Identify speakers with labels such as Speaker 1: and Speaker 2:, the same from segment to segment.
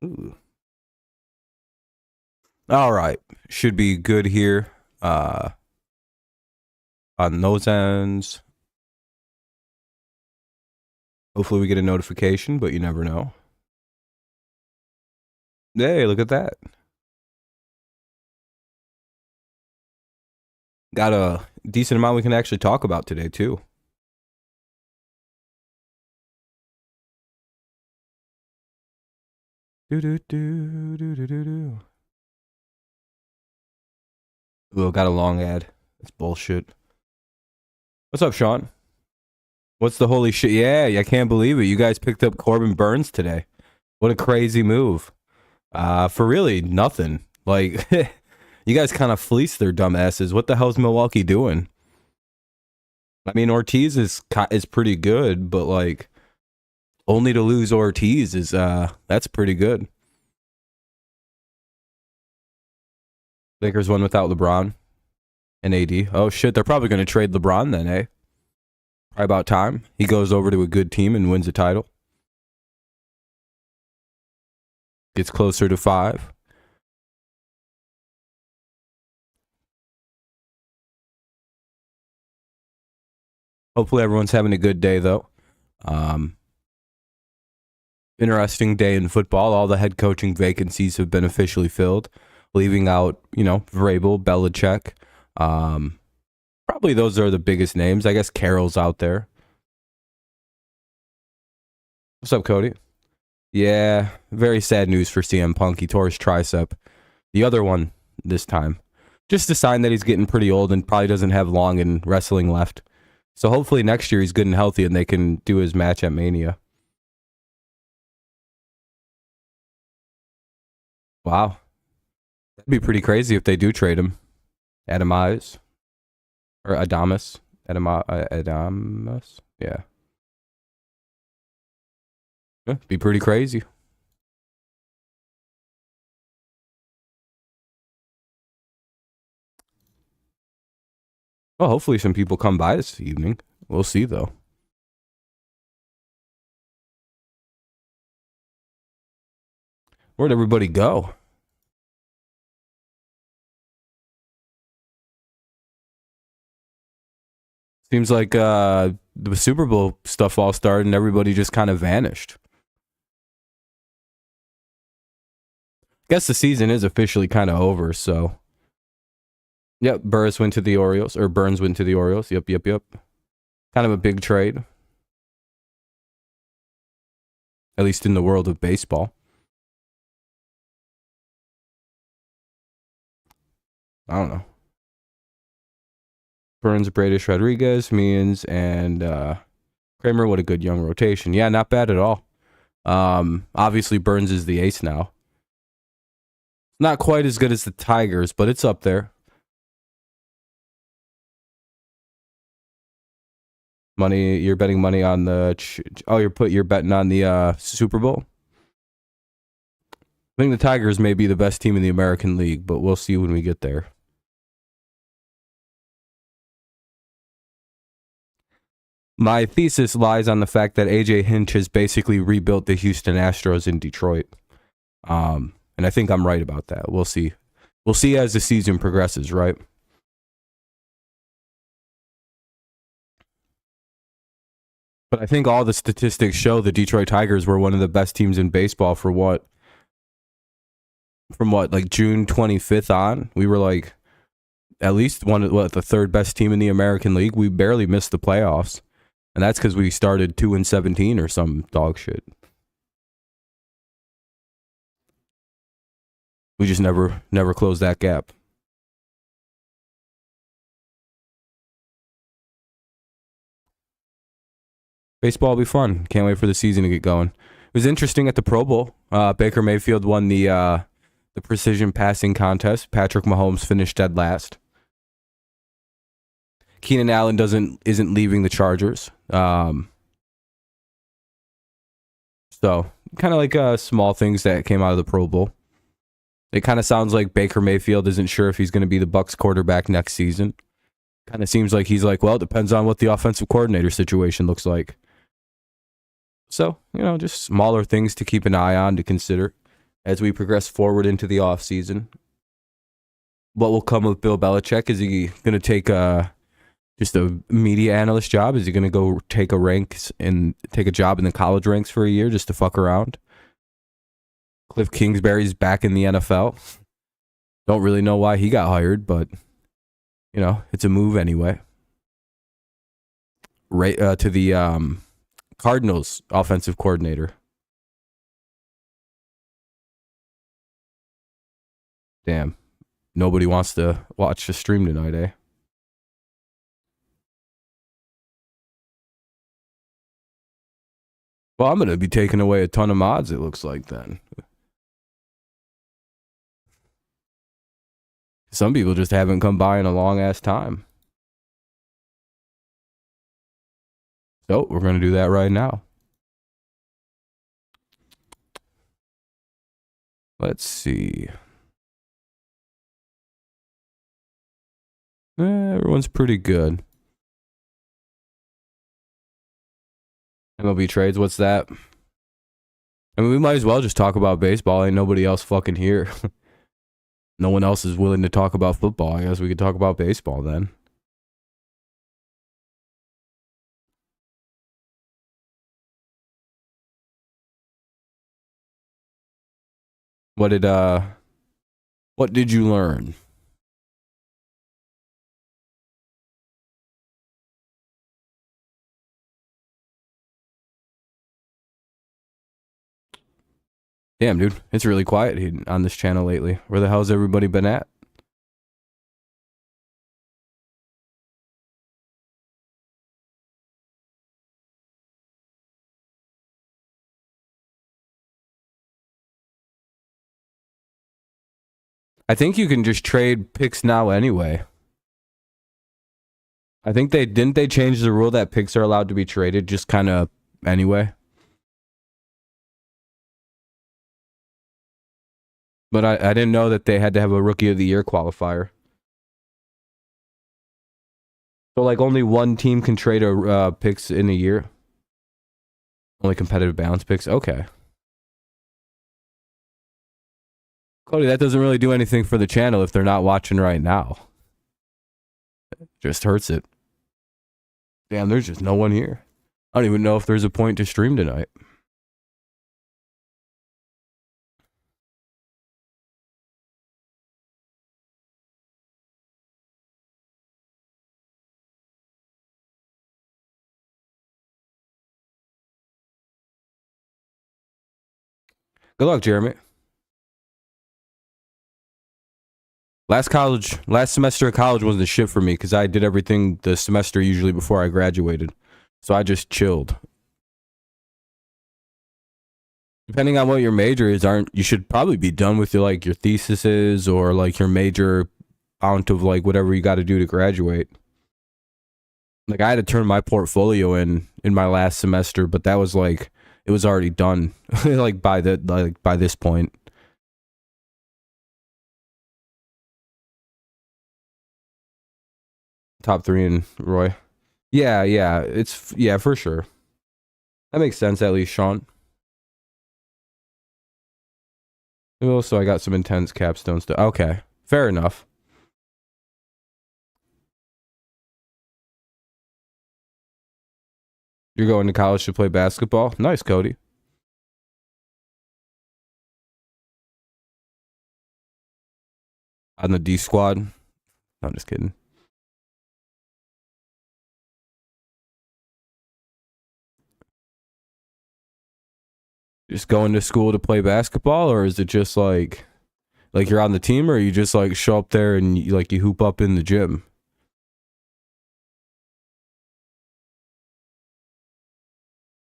Speaker 1: Ooh. All right. Should be good here. On those ends. Hopefully we get a notification, but you never know. Hey, look at that. Got a decent amount we can actually talk about today, too. Do. Ooh, got a long ad. That's bullshit. What's up, Sean? What's the holy shit? Yeah, I can't believe it. You guys picked up Corbin Burns today. What a crazy move. For really nothing. Like, you guys kind of fleeced their dumb asses. What the hell's Milwaukee doing? I mean, Ortiz is pretty good, but like, only to lose Ortiz is that's pretty good. Lakers won without LeBron and AD. Oh shit, they're probably going to trade LeBron then, eh? Probably about time. He goes over to a good team and wins a title. Gets closer to 5. Hopefully everyone's having a good day, though. Interesting day in football. All the head coaching vacancies have been officially filled, leaving out, Vrabel, Belichick. Probably those are the biggest names. I guess Carroll's out there. What's up, Cody? Yeah, very sad news for CM Punk. He tore his tricep. The other one this time. Just a sign that he's getting pretty old and probably doesn't have long in wrestling left. So hopefully next year he's good and healthy and they can do his match at Mania. Wow. That'd be pretty crazy if they do trade him. Adamas. Or Adamas. Adamas? Yeah. Be pretty crazy. Well, hopefully some people come by this evening. We'll see, though. Where'd everybody go? Seems like the Super Bowl stuff all started and everybody just kind of vanished. Guess the season is officially kind of over, so. Yep, Burns went to the Orioles. Yep. Kind of a big trade. At least in the world of baseball. I don't know. Burns, Bradish, Rodriguez, Means, and Kramer. What a good young rotation. Yeah, not bad at all. Obviously, Burns is the ace now. Not quite as good as the Tigers, but it's up there. Money, you're betting money on the... you're betting on the Super Bowl? I think the Tigers may be the best team in the American League, but we'll see when we get there. My thesis lies on the fact that AJ Hinch has basically rebuilt the Houston Astros in Detroit. And I think I'm right about that. We'll see. We'll see as the season progresses, right? But I think all the statistics show the Detroit Tigers were one of the best teams in baseball for what? From what, like June 25th on? We were like at least the third best team in the American League. We barely missed the playoffs. And that's because we started 2-17 or some dog shit. We just never closed that gap. Baseball will be fun. Can't wait for the season to get going. It was interesting at the Pro Bowl. Baker Mayfield won the precision passing contest. Patrick Mahomes finished dead last. Keenan Allen isn't leaving the Chargers. So kind of like small things that came out of the Pro Bowl. It kind of sounds like Baker Mayfield isn't sure if he's going to be the Bucs quarterback next season. Kind of seems like he's like, well, it depends on what the offensive coordinator situation looks like. So, just smaller things to keep an eye on, to consider. as we progress forward into the offseason. What will come with Bill Belichick? Is he going to take just a media analyst job? Is he going to go take a job in the college ranks for a year just to fuck around? Cliff Kingsbury's back in the NFL. Don't really know why he got hired, but it's a move anyway. Right to the Cardinals offensive coordinator. Damn. Nobody wants to watch the stream tonight, eh? Well, I'm going to be taking away a ton of mods, it looks like, then. Some people just haven't come by in a long-ass time. So, we're going to do that right now. Let's see. Everyone's pretty good. MLB trades, what's that? I mean, we might as well just talk about baseball. Ain't nobody else fucking here. No one else is willing to talk about football. I guess we could talk about baseball then. What did you learn? Damn, dude, it's really quiet on this channel lately. Where the hell's everybody been at? I think you can just trade picks now anyway. I think didn't they change the rule that picks are allowed to be traded just kind of anyway? But I didn't know that they had to have a Rookie of the Year qualifier. So, like, only one team can trade picks in a year? Only competitive balance picks? Okay. Cody, that doesn't really do anything for the channel if they're not watching right now. It just hurts it. Damn, there's just no one here. I don't even know if there's a point to stream tonight. Good luck, Jeremy. Last semester of college wasn't shit for me because I did everything the semester usually before I graduated. So I just chilled. Depending on what your major is, you should probably be done with your theses or like your major amount of like whatever you got to do to graduate. Like I had to turn my portfolio in my last semester, but that was like it was already done like by this point. Top 3 in Roy. Yeah, for sure. That makes sense, at least, Sean. Also, I got some intense capstone stuff. Okay, fair enough. You're going to college to play basketball? Nice, Cody. On the D squad? No, I'm just kidding. Just going to school to play basketball, or is it just like you're on the team, or you just like show up there and you hoop up in the gym?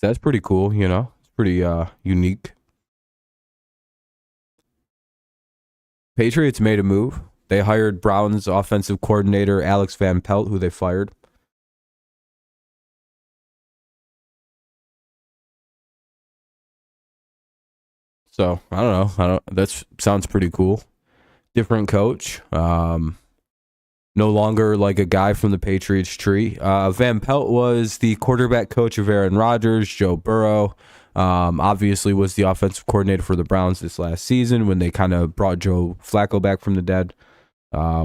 Speaker 1: That's pretty cool, It's pretty unique. Patriots made a move. They hired Browns offensive coordinator Alex Van Pelt, who they fired. So I don't know. That sounds pretty cool. Different coach. No longer like a guy from the Patriots tree. Van Pelt was the quarterback coach of Aaron Rodgers, Joe Burrow, Obviously was the offensive coordinator for the Browns this last season when they kind of brought Joe Flacco back from the dead. I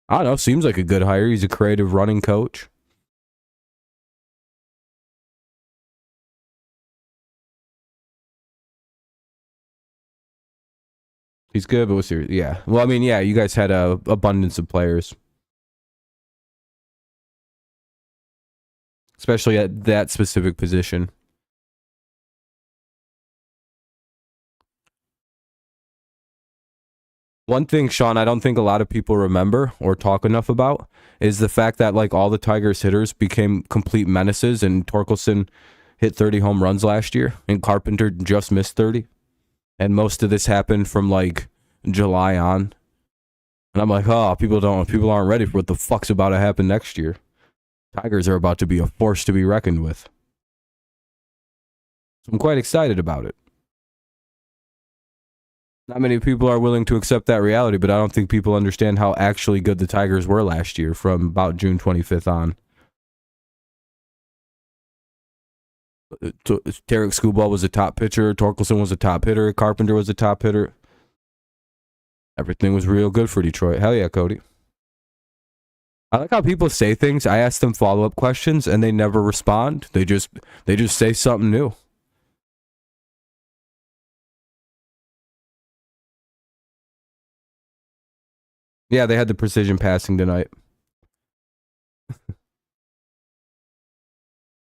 Speaker 1: don't know. Seems like a good hire. He's a creative running coach. He's good, but what's your... Yeah. Well, I mean, yeah, you guys had a abundance of players. Especially at that specific position. One thing, Sean, I don't think a lot of people remember or talk enough about is the fact that like all the Tigers hitters became complete menaces, and Torkelson hit 30 home runs last year, and Carpenter just missed 30. And most of this happened from like July on. And I'm like, oh, people aren't ready for what the fuck's about to happen next year. Tigers are about to be a force to be reckoned with. So I'm quite excited about it. Not many people are willing to accept that reality, but I don't think people understand how actually good the Tigers were last year from about June 25th on. Tarek Skubal was a top pitcher. Torkelson was a top hitter. Carpenter was a top hitter. Everything was real good for Detroit. Hell yeah, Cody. I like how people say things. I ask them follow-up questions, and they never respond. They just say something new. Yeah, they had the precision passing tonight.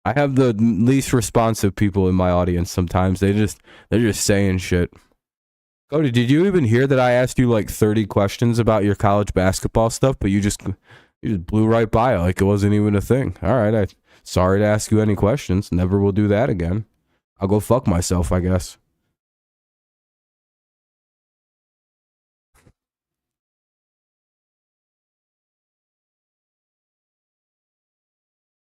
Speaker 1: I have the least responsive people in my audience sometimes. They're just saying shit. Cody, did you even hear that I asked you like 30 questions about your college basketball stuff, but you just blew right by it like it wasn't even a thing? All right, I'm sorry to ask you any questions. Never will do that again. I'll go fuck myself, I guess.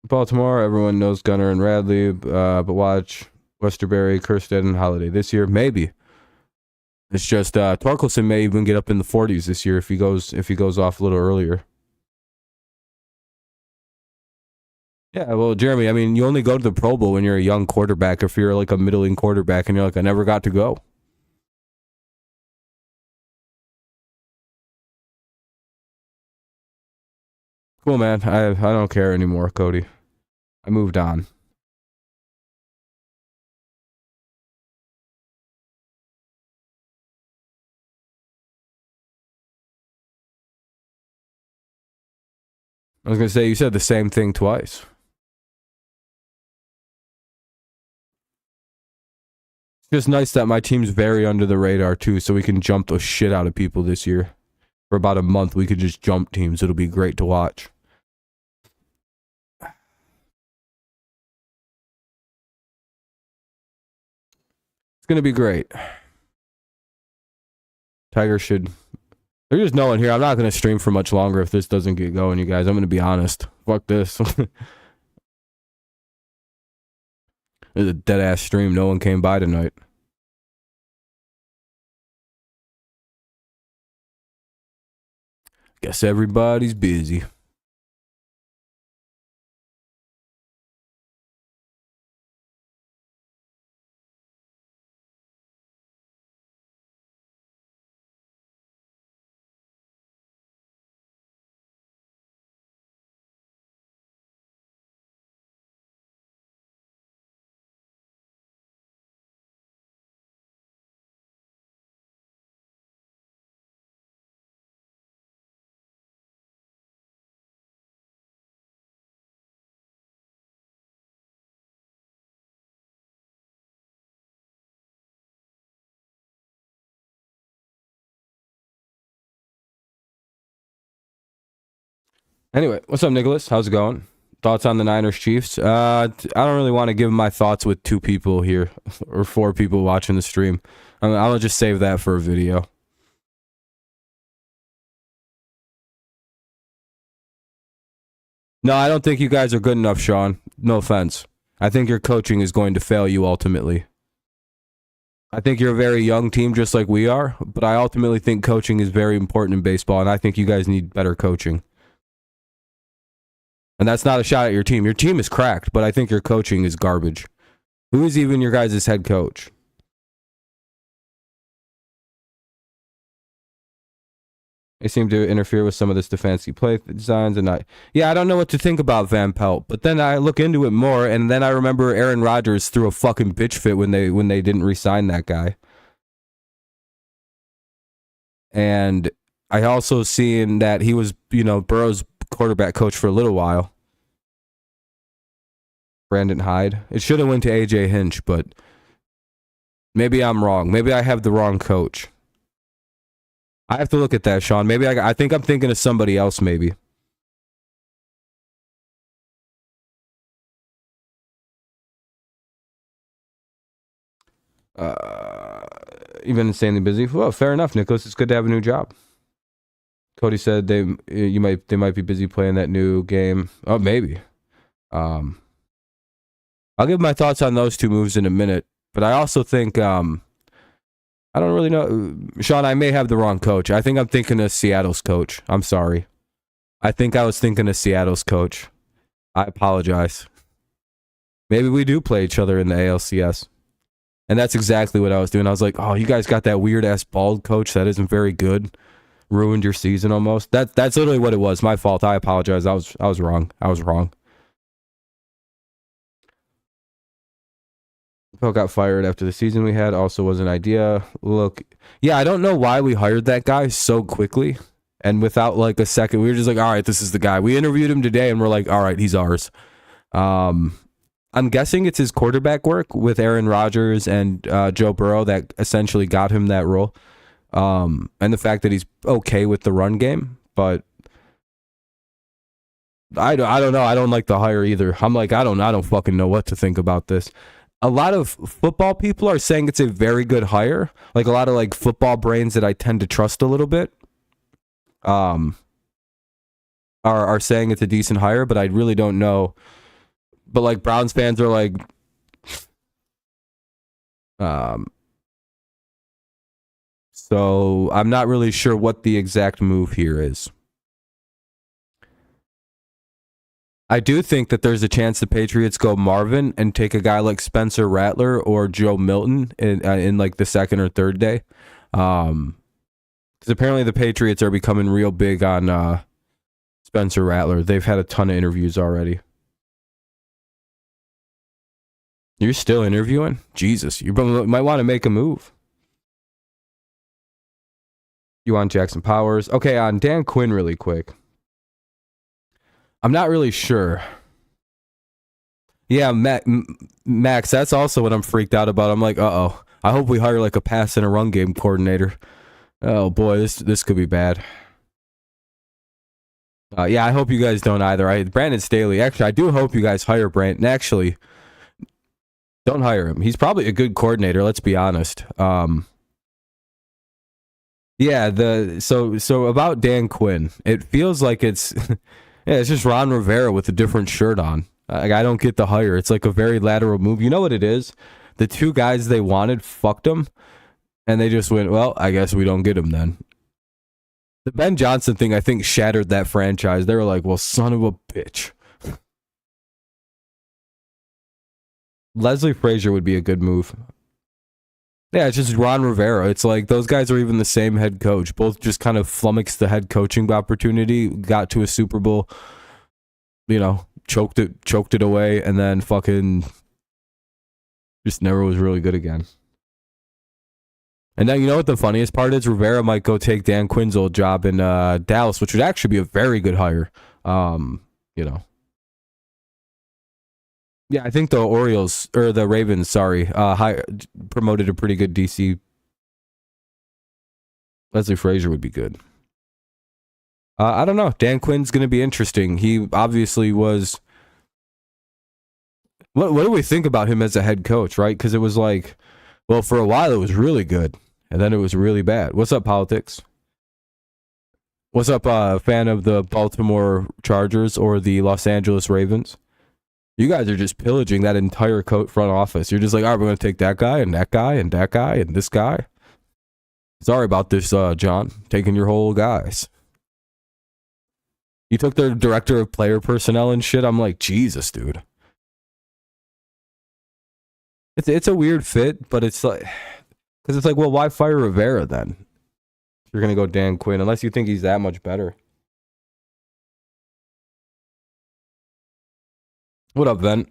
Speaker 1: Baltimore, everyone knows Gunnar and Radley, but watch Westerberry, Kerstead, and Holiday this year. Maybe. It's just Torkelson may even get up in the 40s this year if he goes off a little earlier. Yeah, well, Jeremy, I mean, you only go to the Pro Bowl when you're a young quarterback. If you're like a middling quarterback and you're like, I never got to go. Cool, man. I don't care anymore, Cody. I moved on. I was going to say, you said the same thing twice. It's just nice that my team's very under the radar, too, so we can jump the shit out of people this year. For about a month, we could just jump teams. It'll be great to watch. It's going to be great. Tigers should... There's just no one here. I'm not going to stream for much longer if this doesn't get going, you guys. I'm going to be honest. Fuck this. It's a dead-ass stream. No one came by tonight. Guess everybody's busy. Anyway, what's up, Nicholas? How's it going? Thoughts on the Niners Chiefs? I don't really want to give my thoughts with 2 people here or 4 people watching the stream. I'll just save that for a video. No, I don't think you guys are good enough, Sean. No offense. I think your coaching is going to fail you ultimately. I think you're a very young team just like we are, but I ultimately think coaching is very important in baseball, and I think you guys need better coaching. And that's not a shot at your team. Your team is cracked, but I think your coaching is garbage. Who is even your guys' head coach? They seem to interfere with some of this defensive play designs, and I don't know what to think about Van Pelt. But then I look into it more, and then I remember Aaron Rodgers threw a fucking bitch fit when they didn't re-sign that guy. And I also seen that he was, Burrow's quarterback coach for a little while. Brandon Hyde. It should have went to AJ Hinch, but maybe I'm wrong. Maybe I have the wrong coach. I have to look at that, Sean. Maybe I think I'm thinking of somebody else, maybe. Even insanely busy. Well, fair enough, Nicholas. It's good to have a new job. Cody said they might be busy playing that new game. Oh, maybe. I'll give my thoughts on those two moves in a minute, but I also think I don't really know. Sean, I may have the wrong coach. I think I'm thinking of Seattle's coach. I'm sorry. I think I was thinking of Seattle's coach. I apologize. Maybe we do play each other in the ALCS. And that's exactly what I was doing. I was like, oh, you guys got that weird-ass bald coach that isn't very good. Ruined your season almost. That's literally what it was. My fault. I apologize. I was wrong. I was wrong. Phil got fired after the season we had. Also was an idea. Look, yeah, I don't know why we hired that guy so quickly and without like a second. We were just like, all right, this is the guy. We interviewed him today and we're like, all right, he's ours. I'm guessing it's his quarterback work with Aaron Rodgers and Joe Burrow that essentially got him that role. And the fact that he's okay with the run game, but I don't know. I don't like the hire either. I'm like, I don't fucking know what to think about this. A lot of football people are saying it's a very good hire. Like a lot of like football brains that I tend to trust a little bit are saying it's a decent hire, but I really don't know. But like Browns fans are like so I'm not really sure what the exact move here is. I do think that there's a chance the Patriots go Marvin and take a guy like Spencer Rattler or Joe Milton in like the second or third day. Because apparently the Patriots are becoming real big on Spencer Rattler. They've had a ton of interviews already. You're still interviewing? Jesus, you might want to make a move. You want Jackson Powers? Okay, on Dan Quinn really quick. I'm not really sure. Yeah, Max, that's also what I'm freaked out about. I'm like, uh-oh. I hope we hire like a pass and a run game coordinator. Oh boy, this could be bad. Yeah, I hope you guys don't either. Brandon Staley. Actually, I do hope you guys hire Brandon. Actually, don't hire him. He's probably a good coordinator, let's be honest. Yeah, so about Dan Quinn, it feels like it's yeah, it's just Ron Rivera with a different shirt on. Like, I don't get the hire. It's like a very lateral move. You know what it is? The two guys they wanted fucked them, and they just went, well, I guess we don't get him then. The Ben Johnson thing, I think, shattered that franchise. They were like, well, son of a bitch. Leslie Frazier would be a good move. Yeah, it's just Ron Rivera. It's like those guys are even the same head coach. Both just kind of flummoxed the head coaching opportunity, got to a Super Bowl, choked it away, and then fucking just never was really good again. And now you know what the funniest part is? Rivera might go take Dan Quinn's old job in Dallas, which would actually be a very good hire. Yeah, I think the Orioles or the Ravens, promoted a pretty good DC. Leslie Frazier would be good. I don't know. Dan Quinn's going to be interesting. He obviously was. What do we think about him as a head coach, right? Because it was like, well, for a while it was really good, and then it was really bad. What's up, politics? What's up, fan of the Baltimore Chargers or the Los Angeles Ravens? You guys are just pillaging that entire front office. You're just like, all right, we're going to take that guy and that guy and that guy and this guy. Sorry about this, John. Taking your whole guys. You took their director of player personnel and shit. I'm like, Jesus, dude. It's a weird fit, but it's like, because it's like, well, why fire Rivera then? If you're gonna go Dan Quinn, unless you think he's that much better. What up, Ven?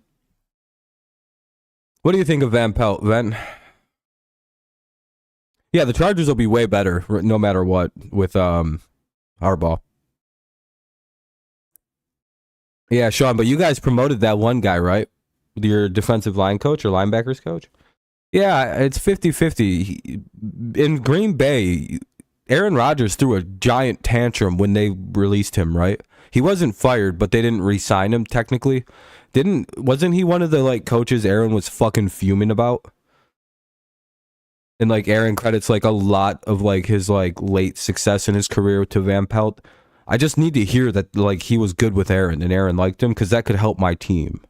Speaker 1: What do you think of Van Pelt, Ven? Yeah, the Chargers will be way better no matter what with Harbaugh. Yeah, Sean, but you guys promoted that one guy, right? Your defensive line coach or linebackers coach? Yeah, it's 50-50. In Green Bay, Aaron Rodgers threw a giant tantrum when they released him, right? He wasn't fired, but they didn't re-sign him technically. Wasn't he one of the like coaches Aaron was fucking fuming about? And like Aaron credits like a lot of like his like late success in his career to Van Pelt. I just need to hear that like he was good with Aaron and Aaron liked him because that could help my team.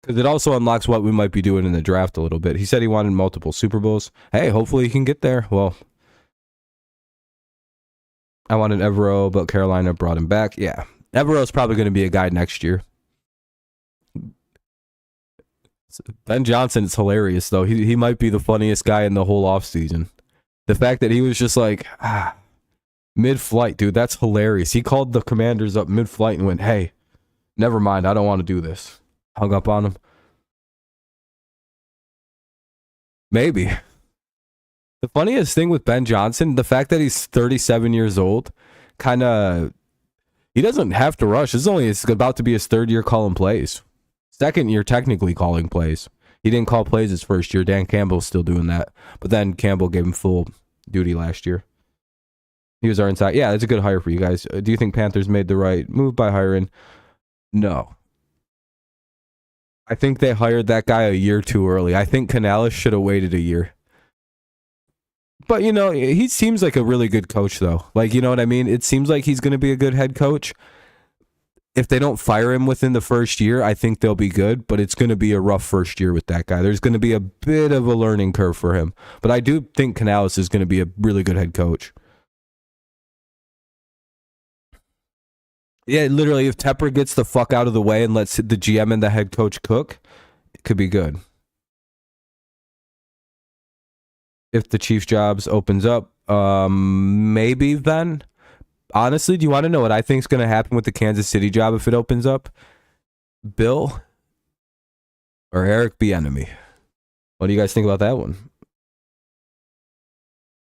Speaker 1: Because it also unlocks what we might be doing in the draft a little bit. He said he wanted multiple Super Bowls. Hey, hopefully he can get there. Well, I wanted Evero, but Carolina brought him back. Yeah, Evero's probably going to be a guy next year. Ben Johnson is hilarious, though. He might be the funniest guy in the whole offseason. The fact that he was just like, mid-flight, dude, that's hilarious. He called the Commanders up mid-flight and went, hey, never mind, I don't want to do this. Hung up on him. Maybe. The funniest thing with Ben Johnson, the fact that he's 37 years old, kind of, he doesn't have to rush. It's about to be his third year calling plays. Second year technically calling plays. He didn't call plays his first year. Dan Campbell's still doing that. But then Campbell gave him full duty last year. He was our inside. Yeah, that's a good hire for you guys. Do you think Panthers made the right move by hiring? No. I think they hired that guy a year too early. I think Canales should have waited a year. But, you know, he seems like a really good coach, though. Like, you know what I mean? It seems like he's going to be a good head coach. If they don't fire him within the first year, I think they'll be good. But it's going to be a rough first year with that guy. There's going to be a bit of a learning curve for him. But I do think Canales is going to be a really good head coach. Yeah, literally, if Tepper gets the fuck out of the way and lets the GM and the head coach cook, it could be good. If the Chiefs jobs opens up, maybe then. Honestly, do you want to know what I think is going to happen with the Kansas City job if it opens up? Bill or Eric Bieniemy? What do you guys think about that one?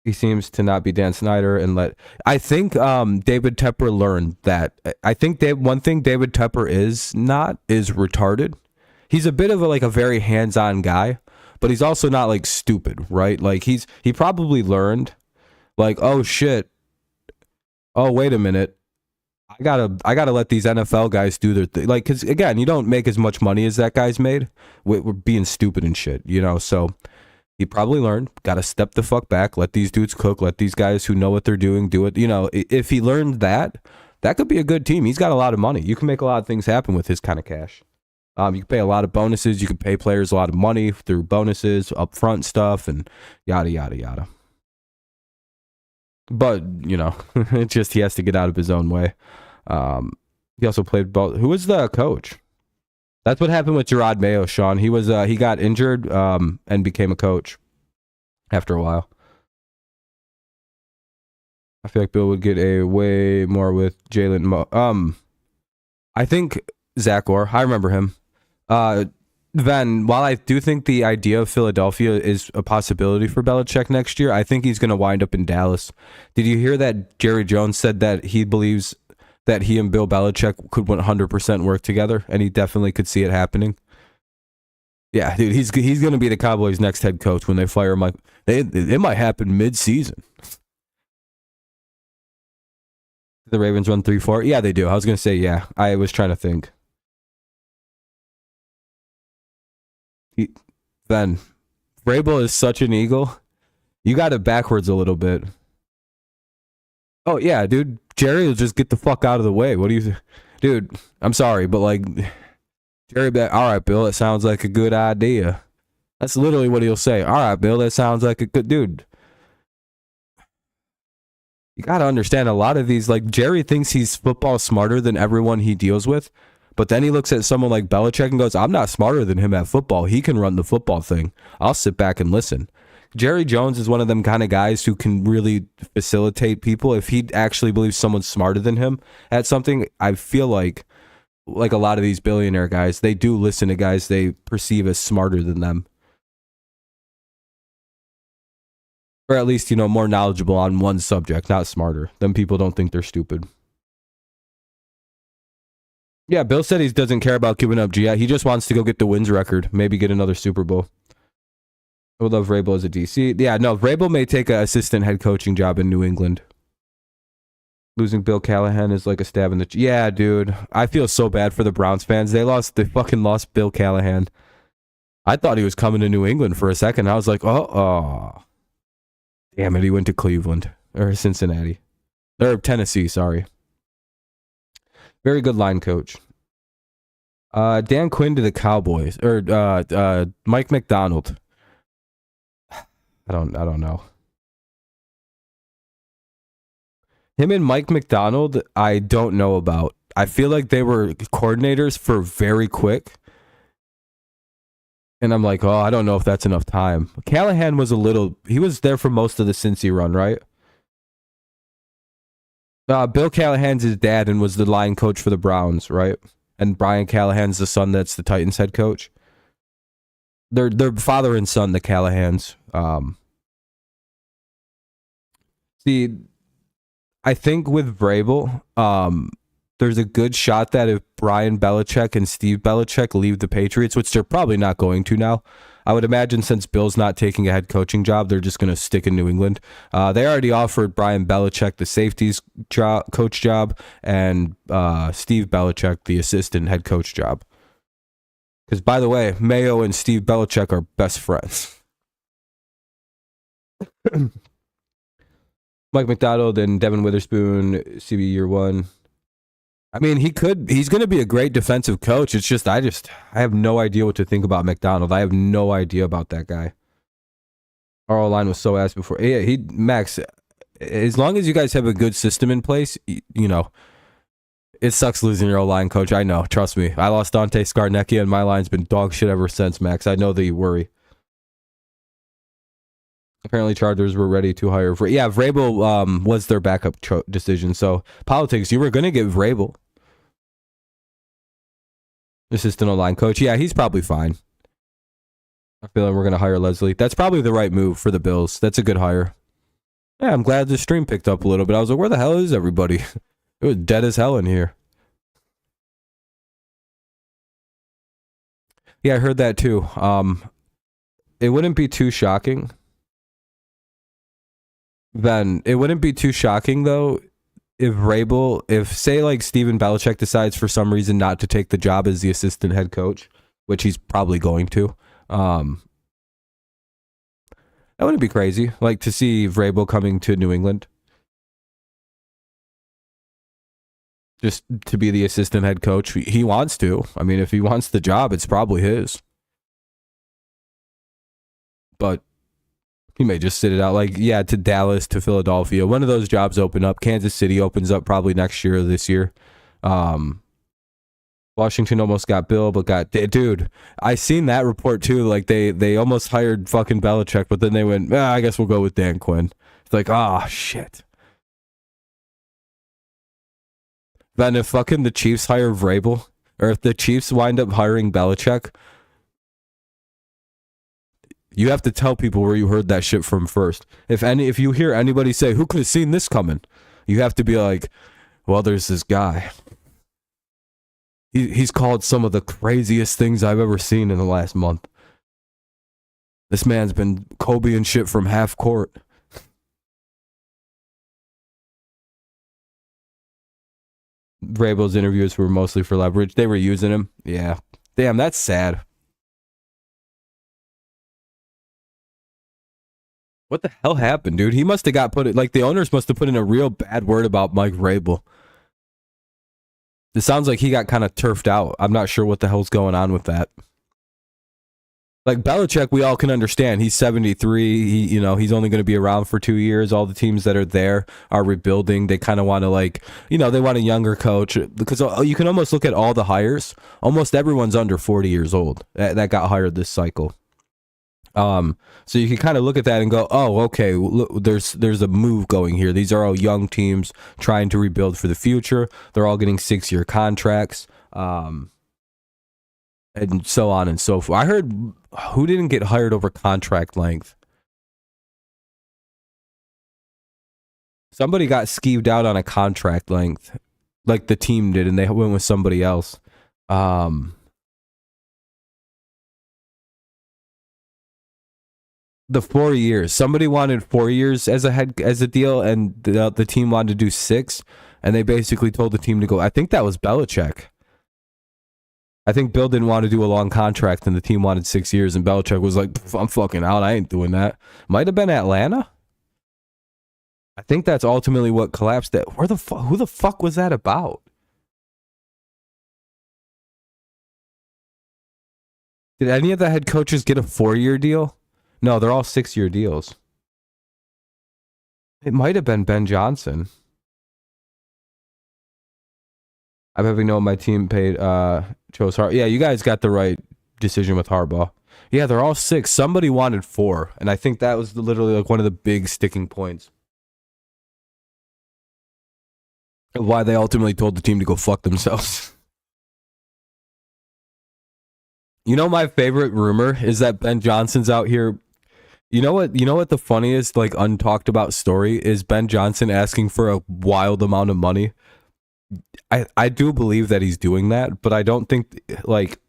Speaker 1: He seems to not be Dan Snyder I think David Tepper learned that. I think one thing David Tepper is retarded. He's a bit of a very hands-on guy, but he's also not like stupid, right? Like he probably learned like, oh shit. Oh, wait a minute. I gotta let these NFL guys do their thing. Like, cause again, you don't make as much money as that guy's made. We're being stupid and shit, you know, so he probably learned, got to step the fuck back, let these dudes cook, let these guys who know what they're doing do it. You know, if he learned that could be a good team. He's got a lot of money. You can make a lot of things happen with his kind of cash. You can pay a lot of bonuses. You can pay players a lot of money through bonuses, upfront stuff, and yada, yada, yada. But, you know, it's just he has to get out of his own way. He also played both. Who was the coach? That's what happened with Gerard Mayo, Sean. He got injured and became a coach after a while. I feel like Bill would get a way more with Jalen. I think Zach Orr. I remember him. Then, while I do think the idea of Philadelphia is a possibility for Belichick next year, I think he's going to wind up in Dallas. Did you hear that Jerry Jones said that he believes that he and Bill Belichick could 100% work together, and he definitely could see it happening? Yeah, dude, he's going to be the Cowboys' next head coach when they fire him. Like, it might happen mid-season. The Ravens run 3-4? Yeah, they do. I was going to say, yeah. I was trying to think. Then, Vrabel is such an Eagle. You got it backwards a little bit. Oh, yeah, dude. Jerry will just get the fuck out of the way. What do you... Dude, I'm sorry, but like... Jerry be like, all right, Bill, that sounds like a good idea. That's literally what he'll say. All right, Bill, that sounds like a good... Dude. You got to understand a lot of these... Like, Jerry thinks he's football smarter than everyone he deals with. But then he looks at someone like Belichick and goes, I'm not smarter than him at football. He can run the football thing. I'll sit back and listen. Jerry Jones is one of them kind of guys who can really facilitate people. If he actually believes someone's smarter than him at something, I feel like a lot of these billionaire guys, they do listen to guys they perceive as smarter than them. Or at least, more knowledgeable on one subject, not smarter. Then people don't think they're stupid. Yeah, Bill said he doesn't care about giving up G. He just wants to go get the wins record. Maybe get another Super Bowl. I would love Vrabel as a DC. Yeah, no, Vrabel may take an assistant head coaching job in New England. Losing Bill Callahan is like a stab in the... Yeah, dude. I feel so bad for the Browns fans. They fucking lost Bill Callahan. I thought he was coming to New England for a second. I was like, oh. Damn it, he went to Cleveland. Or Cincinnati. Or Tennessee, sorry. Very good line coach. Dan Quinn to the Cowboys. Or Mike McDonald. I don't know. Him and Mike McDonald, I don't know about. I feel like they were coordinators for very quick. And I'm like, I don't know if that's enough time. Callahan was he was there for most of the Cincy run, right? Bill Callahan's his dad and was the line coach for the Browns, right? And Brian Callahan's the son that's the Titans head coach. They're father and son, the Callahans. See, I think with Vrabel, there's a good shot that if Brian Belichick and Steve Belichick leave the Patriots, which they're probably not going to now, I would imagine since Bill's not taking a head coaching job, they're just going to stick in New England. They already offered Brian Belichick the safeties coach job and Steve Belichick the assistant head coach job. Because, by the way, Mayo and Steve Belichick are best friends. Mike McDonald and Devin Witherspoon, CB year one. I mean, he's going to be a great defensive coach. It's just, I have no idea what to think about McDonald. I have no idea about that guy. Our O-line was so ass before. Yeah, Max, as long as you guys have a good system in place, it sucks losing your O-line coach. I know, trust me. I lost Dante Scarnecchia and my line's been dog shit ever since, Max. I know that you worry. Apparently, Chargers were ready to hire. Vrabel was their backup decision. So, politics, you were going to get Vrabel. Assistant O-line coach. Yeah, he's probably fine. I feel like we're going to hire Leslie. That's probably the right move for the Bills. That's a good hire. Yeah, I'm glad the stream picked up a little bit. I was like, where the hell is everybody? It was dead as hell in here. Yeah, I heard that too. It wouldn't be too shocking. Then it wouldn't be too shocking though if say like Steven Belichick decides for some reason not to take the job as the assistant head coach, which he's probably going to. That wouldn't be crazy. Like to see Vrabel coming to New England. Just to be the assistant head coach. He wants to. I mean, if he wants the job, it's probably his. But he may just sit it out. Like, yeah, to Dallas, to Philadelphia. One of those jobs open up. Kansas City opens up probably next year or this year. Washington almost got Bill, but dude, I seen that report too. Like, they almost hired fucking Belichick, but then they went, I guess we'll go with Dan Quinn. It's like, shit. Then if fucking the Chiefs hire Vrabel, or if the Chiefs wind up hiring Belichick, you have to tell people where you heard that shit from first. If you hear anybody say, who could have seen this coming? You have to be like, well, there's this guy. He's called some of the craziest things I've ever seen in the last month. This man's been Kobe and shit from half court. Vrabel's interviews were mostly for leverage. They were using him. Yeah. Damn, that's sad. What the hell happened, dude? He must have the owners must have put in a real bad word about Mike Vrabel. It sounds like he got kind of turfed out. I'm not sure what the hell's going on with that. Like Belichick, we all can understand. He's 73. He's only going to be around for 2 years. All the teams that are there are rebuilding. They kind of want to they want a younger coach because you can almost look at all the hires. Almost everyone's under 40 years old that got hired this cycle. So you can kind of look at that and go, oh, okay, look, there's a move going here. These are all young teams trying to rebuild for the future. They're all getting 6-year contracts. And so on and so forth. I heard who didn't get hired over contract length. Somebody got skeeved out on a contract length, like the team did, and they went with somebody else. The 4 years. Somebody wanted 4 years as a deal, and the team wanted to do 6, and they basically told the team to go. I think that was Belichick. I think Bill didn't want to do a long contract, and the team wanted 6 years, and Belichick was like, I'm fucking out. I ain't doing that. Might have been Atlanta. I think that's ultimately what collapsed it. Who the fuck was that about? Did any of the head coaches get a 4-year deal? No, they're all 6-year deals. It might have been Ben Johnson. I'm having known my team chose Harbaugh. Yeah, you guys got the right decision with Harbaugh. Yeah, they're all 6. Somebody wanted 4, and I think that was literally like one of the big sticking points of why they ultimately told the team to go fuck themselves. You know, my favorite rumor is that Ben Johnson's out here. You know what the funniest, like, untalked about story is? Ben Johnson asking for a wild amount of money. I do believe that he's doing that, but I don't think, like,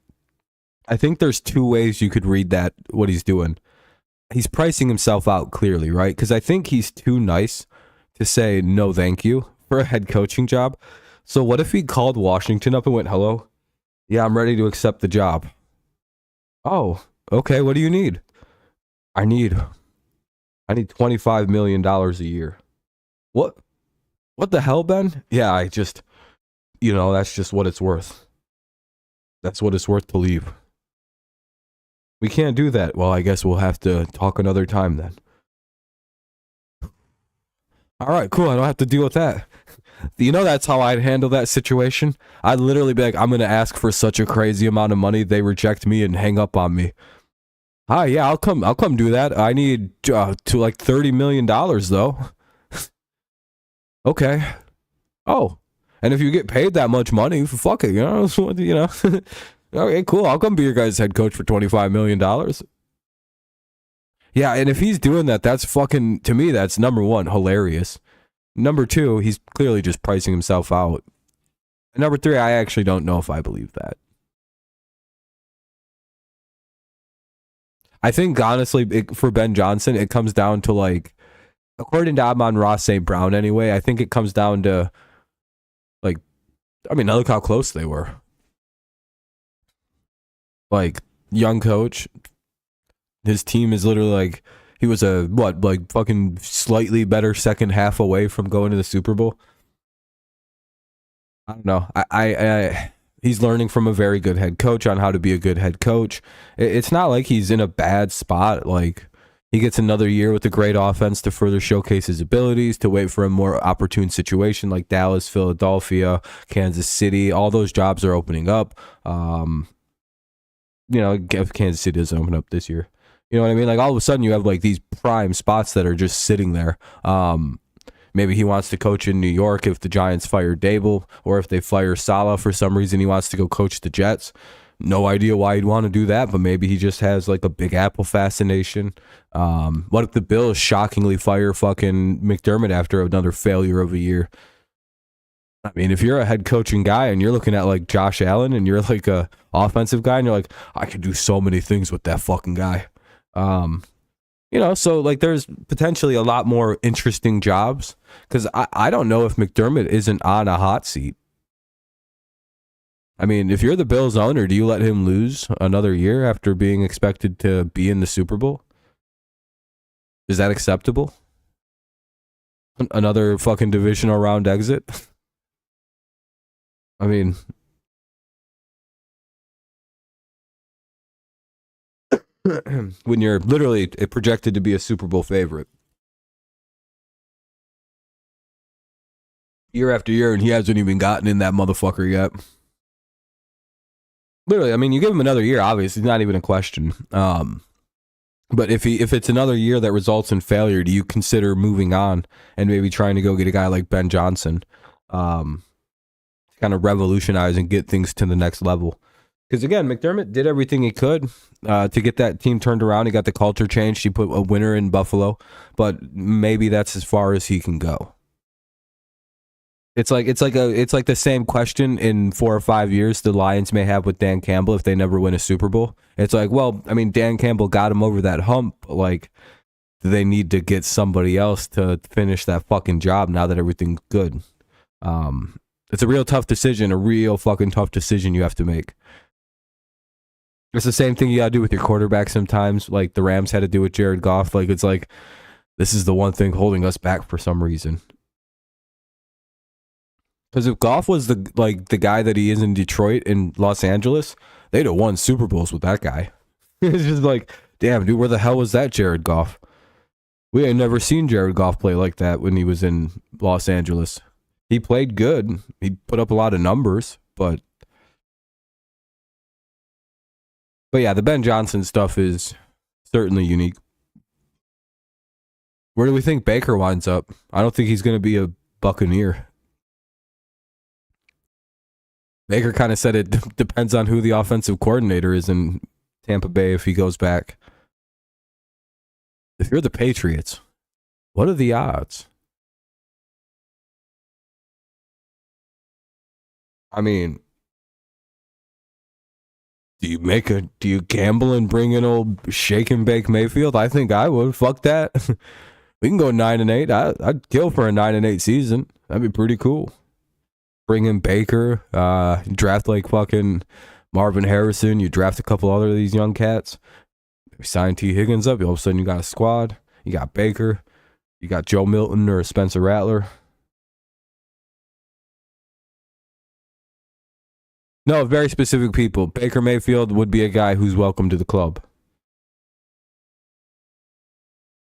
Speaker 1: I think there's 2 ways you could read that, what he's doing. He's pricing himself out clearly, right? Because I think he's too nice to say no thank you for a head coaching job. So what if he called Washington up and went, hello? Yeah, I'm ready to accept the job. Oh, okay, what do you need? I need $25 million a year. What the hell, Ben? Yeah, I just... that's just what it's worth. That's what it's worth to leave. We can't do that. Well, I guess we'll have to talk another time then. All right, cool. I don't have to deal with that. That's how I'd handle that situation. I'd literally be like, I'm going to ask for such a crazy amount of money. They reject me and hang up on me. Hi, yeah, I'll come do that. I need to like $30 million though. Okay. Oh. And if you get paid that much money, fuck it, Okay, cool. I'll come be your guys' head coach for $25 million. Yeah, and if he's doing that, that's fucking, to me, that's number 1, hilarious. Number 2, he's clearly just pricing himself out. And number 3, I actually don't know if I believe that. I think, honestly, for Ben Johnson, it comes down to, like, according to Amon-Ra St. Brown anyway, I think it comes down to, like, I mean, look how close they were. Like, young coach, his team is literally like, he was fucking slightly better second half away from going to the Super Bowl. I don't know. He's learning from a very good head coach on how to be a good head coach. It's not like he's in a bad spot. Like, he gets another year with a great offense to further showcase his abilities, to wait for a more opportune situation like Dallas, Philadelphia, Kansas City. All those jobs are opening up. If Kansas City doesn't open up this year. You know what I mean? Like, all of a sudden you have like these prime spots that are just sitting there. Maybe he wants to coach in New York if the Giants fire Dable, or if they fire Saleh for some reason, he wants to go coach the Jets. No idea why he'd want to do that, but maybe he just has like a Big Apple fascination. What if the Bills shockingly fire fucking McDermott after another failure of a year? I mean, if you're a head coaching guy and you're looking at like Josh Allen and you're like a offensive guy and you're like, I could do so many things with that fucking guy. So like there's potentially a lot more interesting jobs, because I don't know if McDermott isn't on a hot seat. I mean, if you're the Bills owner, do you let him lose another year after being expected to be in the Super Bowl? Is that acceptable? Another fucking divisional round exit? I mean, when you're literally projected to be a Super Bowl favorite year after year, and he hasn't even gotten in that motherfucker yet. Literally, I mean, you give him another year, obviously, it's not even a question. But if it's another year that results in failure, do you consider moving on and maybe trying to go get a guy like Ben Johnson, kind of revolutionize and get things to the next level? Because again, McDermott did everything he could to get that team turned around. He got the culture changed. He put a winner in Buffalo, but maybe that's as far as he can go. It's like the same question in 4 or 5 years the Lions may have with Dan Campbell if they never win a Super Bowl. It's like, well, I mean, Dan Campbell got him over that hump. Like, do they need to get somebody else to finish that fucking job now that everything's good? It's a real tough decision, a real fucking tough decision you have to make. It's the same thing you gotta do with your quarterback sometimes, like the Rams had to do with Jared Goff. Like, it's like, this is the one thing holding us back for some reason. Because if Goff was the guy that he is in Detroit and Los Angeles, they'd have won Super Bowls with that guy. It's just like, damn, dude, where the hell was that Jared Goff? We had never seen Jared Goff play like that when he was in Los Angeles. He played good. He put up a lot of numbers, but yeah, the Ben Johnson stuff is certainly unique. Where do we think Baker winds up? I don't think he's going to be a Buccaneer. Baker kind of said it depends on who the offensive coordinator is in Tampa Bay if he goes back. If you're the Patriots, what are the odds? I mean, do you gamble and bring in old shake and bake Mayfield? I think I would. Fuck that. We can go 9-8. I'd kill for a 9-8 season. That'd be pretty cool. Bring in Baker, draft like fucking Marvin Harrison. You draft a couple other of these young cats. Sign T. Higgins up. All of a sudden you got a squad. You got Baker. You got Joe Milton or Spencer Rattler. No, very specific people. Baker Mayfield would be a guy who's welcome to the club.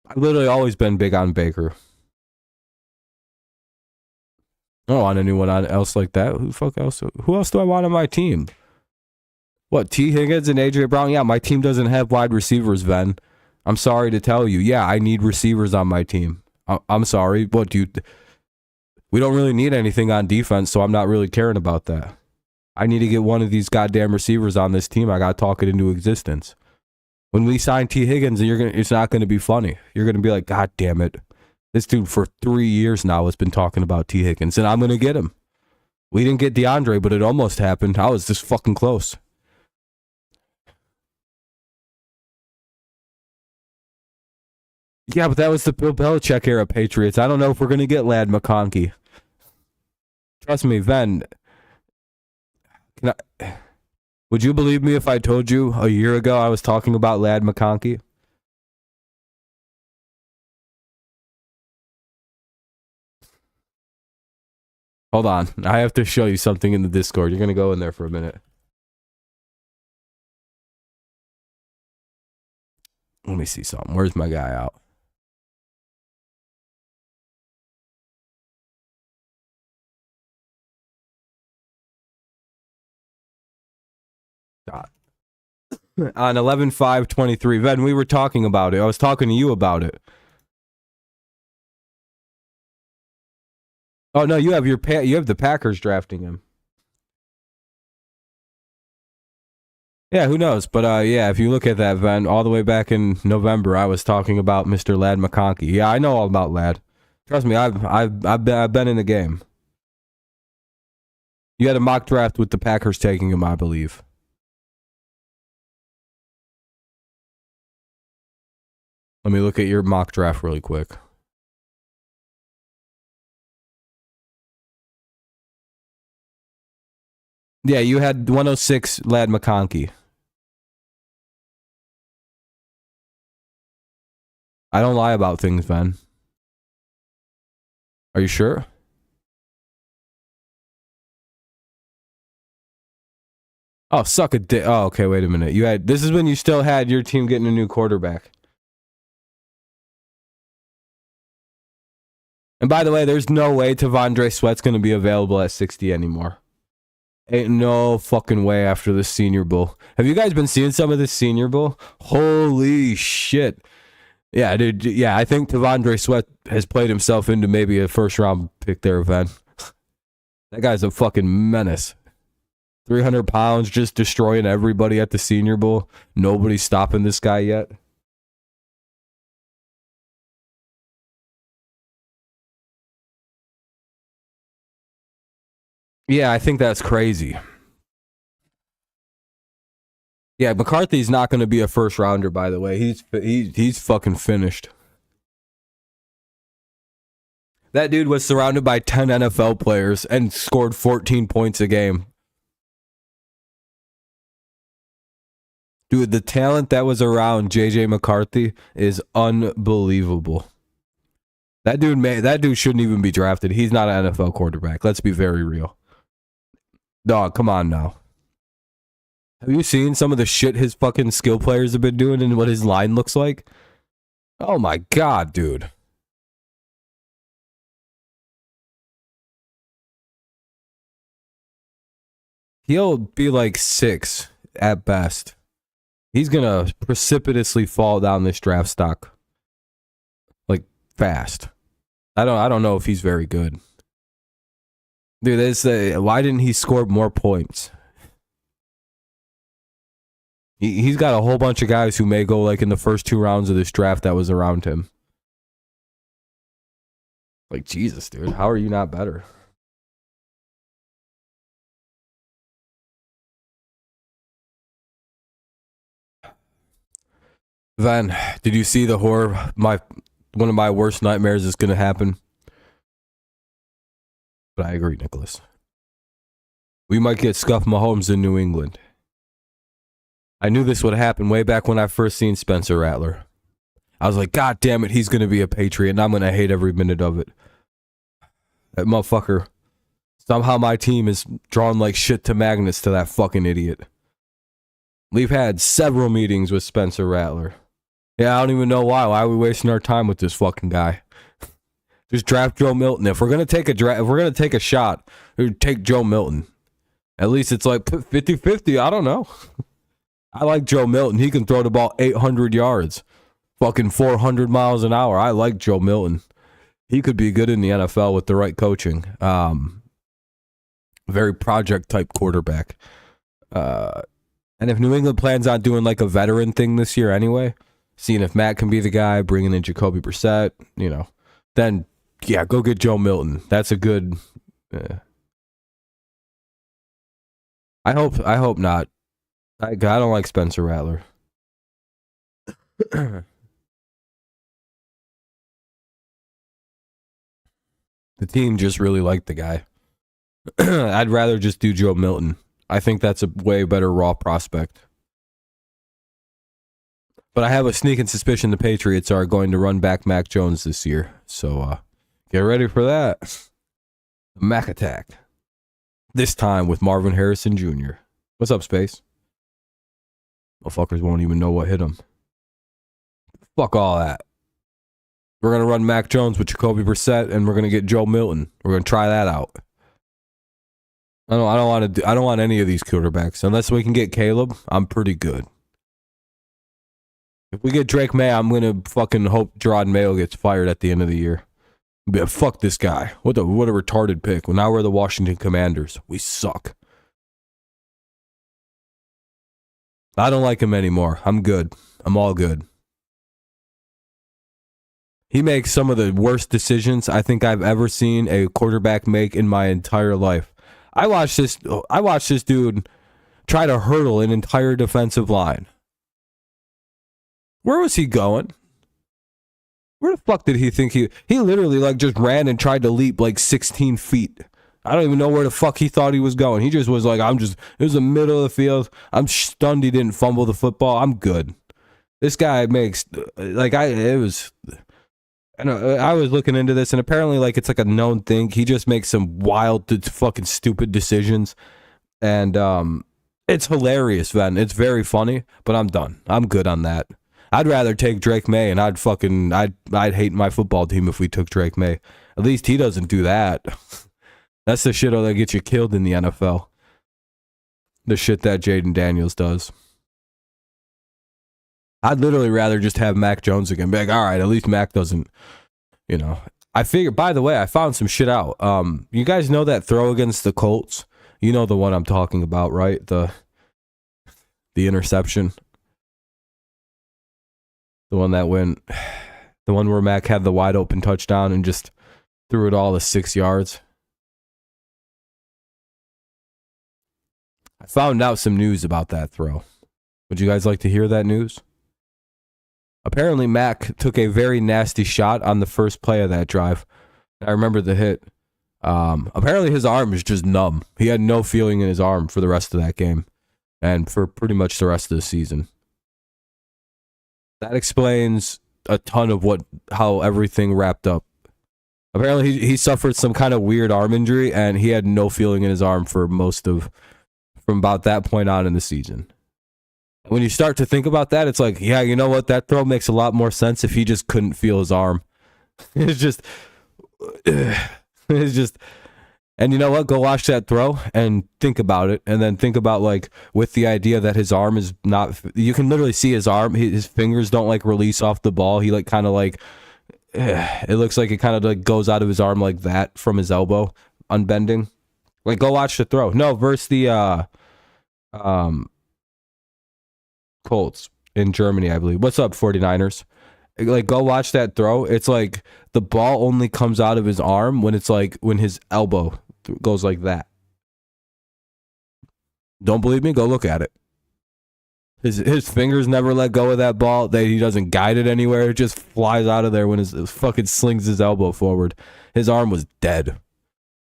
Speaker 1: I've literally always been big on Baker. I don't want anyone else like that. Who else do I want on my team? What, T. Higgins and A.J. Brown? Yeah, my team doesn't have wide receivers, Ven. I'm sorry to tell you. Yeah, I need receivers on my team. I'm sorry. We don't really need anything on defense, so I'm not really caring about that. I need to get one of these goddamn receivers on this team. I got to talk it into existence. When we sign T. Higgins, it's not going to be funny. You're going to be like, God damn it. This dude for 3 years now has been talking about T. Higgins, and I'm going to get him. We didn't get DeAndre, but it almost happened. I was this fucking close. Yeah, but that was the Bill Belichick era Patriots. I don't know if we're going to get Ladd McConkey. Trust me, Ven. Would you believe me if I told you a year ago I was talking about Ladd McConkey? Hold on. I have to show you something in the Discord. You're going to go in there for a minute. Let me see something. Where's my guy out? On 11/5/23. Ven, we were talking about it. I was talking to you about it. Oh no, you have the Packers drafting him. Yeah, who knows? But yeah, if you look at that, Ven, all the way back in November, I was talking about Mr. Ladd McConkey. Yeah, I know all about Ladd. Trust me, I've been in the game. You had a mock draft with the Packers taking him, I believe. Let me look at your mock draft really quick. Yeah, you had 106 Ladd McConkey. I don't lie about things, Ven. Are you sure? Oh, suck a dick. Oh, okay, wait a minute. This is when you still had your team getting a new quarterback. And by the way, there's no way T'Vondre Sweat's going to be available at 60 anymore. Ain't no fucking way after the Senior Bowl. Have you guys been seeing some of this Senior Bowl? Holy shit. Yeah, dude. Yeah, I think T'Vondre Sweat has played himself into maybe a first round pick there, Van. That guy's a fucking menace. 300 pounds, just destroying everybody at the Senior Bowl. Nobody's stopping this guy yet. Yeah, I think that's crazy. Yeah, McCarthy's not going to be a first rounder, by the way. He's fucking finished. That dude was surrounded by 10 NFL players and scored 14 points a game. Dude, the talent that was around JJ McCarthy is unbelievable. That dude shouldn't even be drafted. He's not an NFL quarterback. Let's be very real. Dog, come on now. Have you seen some of the shit his fucking skill players have been doing and what his line looks like? Oh my god, dude. He'll be like 6 at best. He's gonna precipitously fall down this draft stock. Like fast. I don't know if he's very good. Dude, why didn't he score more points? He's got a whole bunch of guys who may go like in the first 2 rounds of this draft that was around him. Like, Jesus, dude, how are you not better? Van, did you see the horror? One of my worst nightmares is going to happen. But I agree, Nicholas. We might get Scuff Mahomes in New England. I knew this would happen way back when I first seen Spencer Rattler. I was like, God damn it, he's going to be a Patriot, and I'm going to hate every minute of it. That motherfucker. Somehow my team is drawn like shit to magnets to that fucking idiot. We've had several meetings with Spencer Rattler. Yeah, I don't even know why. Why are we wasting our time with this fucking guy? Just draft Joe Milton. If we're gonna take a shot, take Joe Milton. At least it's like 50-50. I don't know. I like Joe Milton. He can throw the ball 800 yards. Fucking 400 miles an hour. I like Joe Milton. He could be good in the NFL with the right coaching. Very project type quarterback. And if New England plans on doing like a veteran thing this year anyway, seeing if Matt can be the guy, bringing in Jacoby Brissett, then yeah, go get Joe Milton. That's a good. I hope not. I don't like Spencer Rattler. The team just really liked the guy. I'd rather just do Joe Milton. I think that's a way better raw prospect. But I have a sneaking suspicion the Patriots are going to run back Mac Jones this year. So get ready for that. The Mac attack. This time with Marvin Harrison Jr. What's up, Space? Motherfuckers won't even know what hit them. Fuck all that. We're going to run Mac Jones with Jacoby Brissett, and we're going to get Joe Milton. We're going to try that out. I don't want any of these quarterbacks. Unless we can get Caleb, I'm pretty good. If we get Drake May, I'm going to fucking hope Gerard Mayo gets fired at the end of the year. But fuck this guy. What a retarded pick. Well, now we're the Washington Commanders. We suck. I don't like him anymore. I'm good. I'm all good. He makes some of the worst decisions I think I've ever seen a quarterback make in my entire life. I watched this dude try to hurdle an entire defensive line. Where was he going? Where the fuck did he think he literally like just ran and tried to leap like 16 feet. I don't even know where the fuck he thought he was going. He just was like, it was the middle of the field. I'm stunned he didn't fumble the football. I'm good. This guy makes, I was looking into this, and apparently, like, it's like a known thing. He just makes some wild, fucking stupid decisions, and It's hilarious, man. It's very funny, but I'm done. I'm good on that. I'd rather take Drake May, and I'd hate my football team if we took Drake May. At least he doesn't do that. That's the shit that gets you killed in the NFL. The shit that Jaden Daniels does. I'd literally rather just have Mac Jones again. Be like, all right, at least Mac doesn't, you know. I figure, by the way, I found some shit out. You guys know that throw against the Colts? You know the one I'm talking about, right? The interception. The one that went, the one where Mac had the wide open touchdown and just threw it all to 6 yards. I found out some news about that throw. Would you guys like to hear that news? Apparently, Mac took a very nasty shot on the first play of that drive. I remember the hit. Apparently, his arm is just numb. He had no feeling in his arm for the rest of that game and for pretty much the rest of the season. That explains a ton of how everything wrapped up. Apparently, he suffered some kind of weird arm injury, and he had no feeling in his arm from about that point on in the season. When you start to think about that, it's like, yeah, you know what? That throw makes a lot more sense if he just couldn't feel his arm. It's just, and you know what? Go watch that throw and think about it. And then think about, like, with the idea that his arm is not, you can literally see his arm, his fingers don't, like, release off the ball. He, like, kind of, like, it looks like it kind of, like, goes out of his arm like that from his elbow, unbending. Like, go watch the throw. No, versus the, Colts in Germany, I believe. What's up, 49ers? Like, go watch that throw. It's like the ball only comes out of his arm when it's like when his elbow goes like that. Don't believe me? Go look at it. His fingers never let go of that ball. He doesn't guide it anywhere. It just flies out of there when his fucking slings his elbow forward. His arm was dead.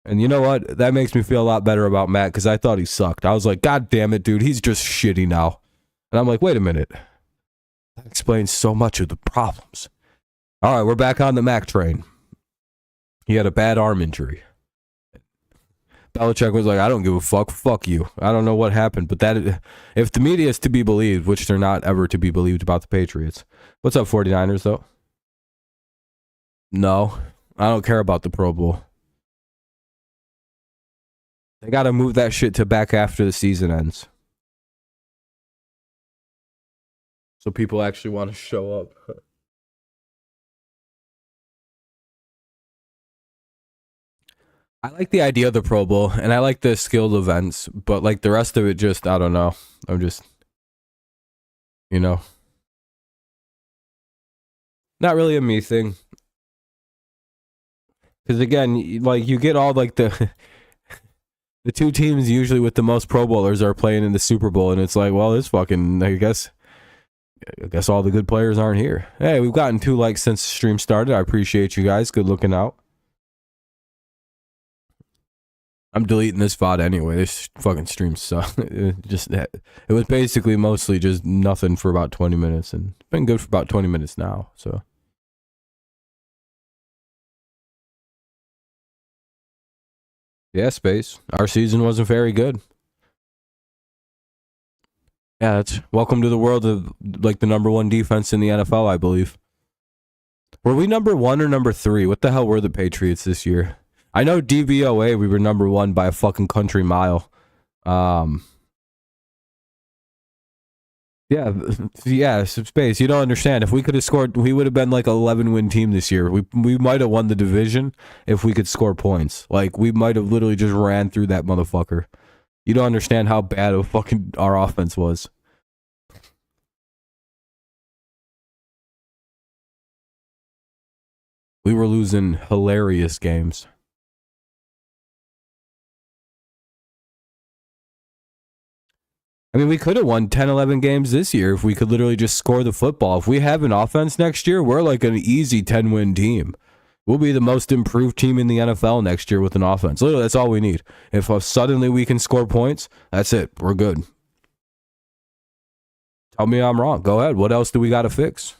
Speaker 1: And you know what? That makes me feel a lot better about Matt because I thought he sucked. I was like, God damn it, dude. He's just shitty now. And I'm like, wait a minute. That explains so much of the problems. All right, we're back on the Mac train. He had a bad arm injury. Belichick was like, I don't give a fuck. Fuck you. I don't know what happened. But that, if the media is to be believed, which they're not ever to be believed about the Patriots. What's up, 49ers, though? No, I don't care about the Pro Bowl. They got to move that shit to back after the season ends. So people actually want to show up. I like the idea of the Pro Bowl, and I like the skilled events, but like the rest of it, just, I don't know. I'm just, you know, not really a me thing. Because again, like you get all like the two teams usually with the most Pro Bowlers are playing in the Super Bowl, and it's like, well, it's fucking, I guess all the good players aren't here. Hey, we've gotten 2 likes since the stream started. I appreciate you guys. Good looking out. I'm deleting this VOD anyway. This fucking stream sucks. It was basically mostly just nothing for about 20 minutes, and it's been good for about 20 minutes now. So yeah, Space. Our season wasn't very good. Yeah, that's welcome to the world of like the number 1 defense in the NFL, I believe. Were we number 1 or number 3? What the hell were the Patriots this year? I know DVOA we were number 1 by a fucking country mile. Yeah, Space. You don't understand. If we could have scored, we would have been like an 11-win team this year. We might have won the division if we could score points. Like we might have literally just ran through that motherfucker. You don't understand how bad of fucking our offense was. We were losing hilarious games. I mean, we could have won 10, 11 games this year if we could literally just score the football. If we have an offense next year, we're like an easy 10-win team. We'll be the most improved team in the NFL next year with an offense. Literally, that's all we need. If suddenly we can score points, that's it. We're good. Tell me I'm wrong. Go ahead. What else do we got to fix?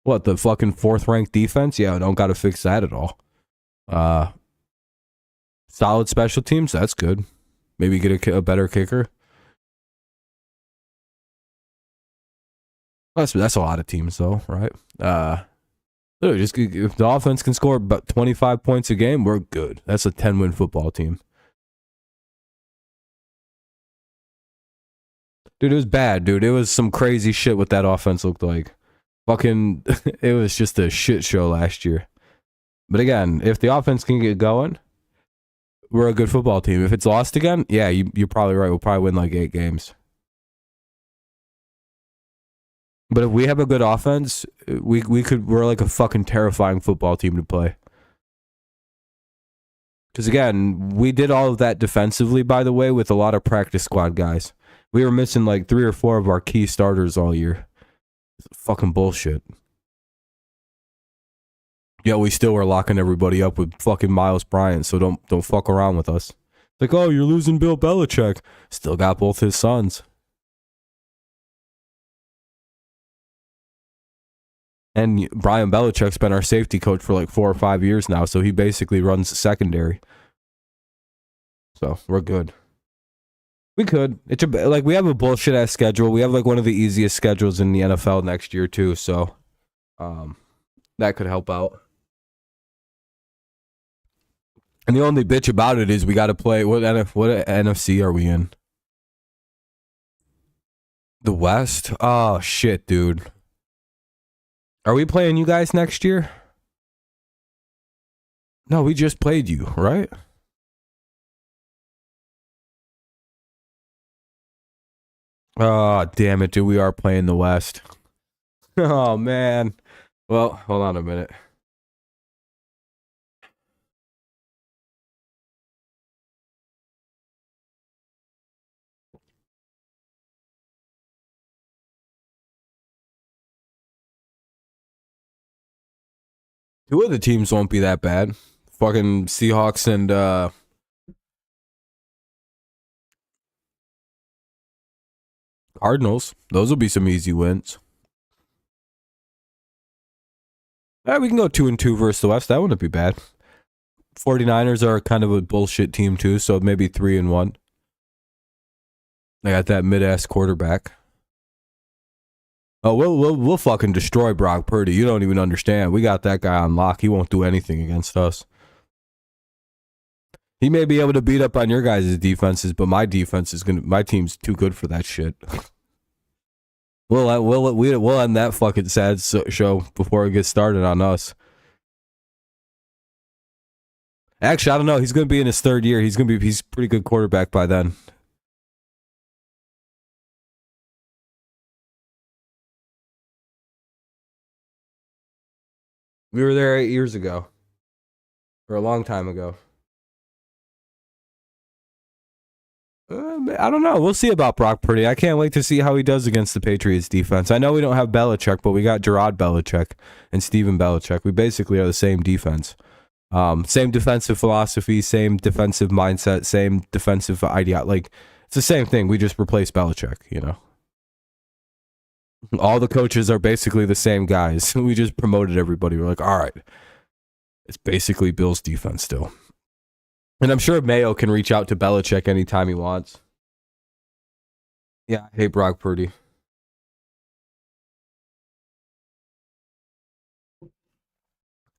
Speaker 1: What, the fucking 4th-ranked defense? Yeah, I don't got to fix that at all. Solid special teams? That's good. Maybe get a better kicker. That's a lot of teams though, right? Literally, just if the offense can score about 25 points a game, we're good. That's a 10-win football team. Dude, it was bad, dude. It was some crazy shit what that offense looked like. Fucking, it was just a shit show last year. But again, if the offense can get going, we're a good football team. If it's lost again, yeah, you're probably right. We'll probably win like 8 games. But if we have a good offense, we're like a fucking terrifying football team to play. Because again, we did all of that defensively, by the way, with a lot of practice squad guys. We were missing like 3 or 4 of our key starters all year. It's fucking bullshit. Yeah, we still were locking everybody up with fucking Miles Bryant, so don't fuck around with us. Like, oh, you're losing Bill Belichick. Still got both his sons. And Brian Belichick's been our safety coach for like 4 or 5 years now, so he basically runs the secondary. So we're good. We could. It's like we have a bullshit ass schedule. We have like one of the easiest schedules in the NFL next year too, so that could help out. And the only bitch about it is we got to play. What NFC are we in? The West? Oh, shit, dude. Are we playing you guys next year? No, we just played you, right? Oh, damn it, dude. We are playing the West. Oh, man. Well, hold on a minute. Two of the teams won't be that bad. Fucking Seahawks and Cardinals. Those will be some easy wins. We can go 2-2 versus the West. That wouldn't be bad. 49ers are kind of a bullshit team too, so maybe 3-1. They got that mid-ass quarterback. Oh, we'll fucking destroy Brock Purdy. You don't even understand. We got that guy on lock. He won't do anything against us. He may be able to beat up on your guys' defenses, but my team's too good for that shit. We'll end that fucking sad show before it gets started on us. Actually, I don't know. He's going to be in his 3rd year. He's a pretty good quarterback by then. We were there 8 years ago. Or a long time ago. I don't know. We'll see about Brock Purdy. I can't wait to see how he does against the Patriots defense. I know we don't have Belichick, but we got Gerard Belichick and Steven Belichick. We basically are the same defense. Same defensive philosophy, same defensive mindset, same defensive idea. Like, it's the same thing. We just replaced Belichick, you know. All the coaches are basically the same guys. We just promoted everybody. We're like, all right. It's basically Bill's defense still. And I'm sure Mayo can reach out to Belichick anytime he wants. Yeah, I hate Brock Purdy.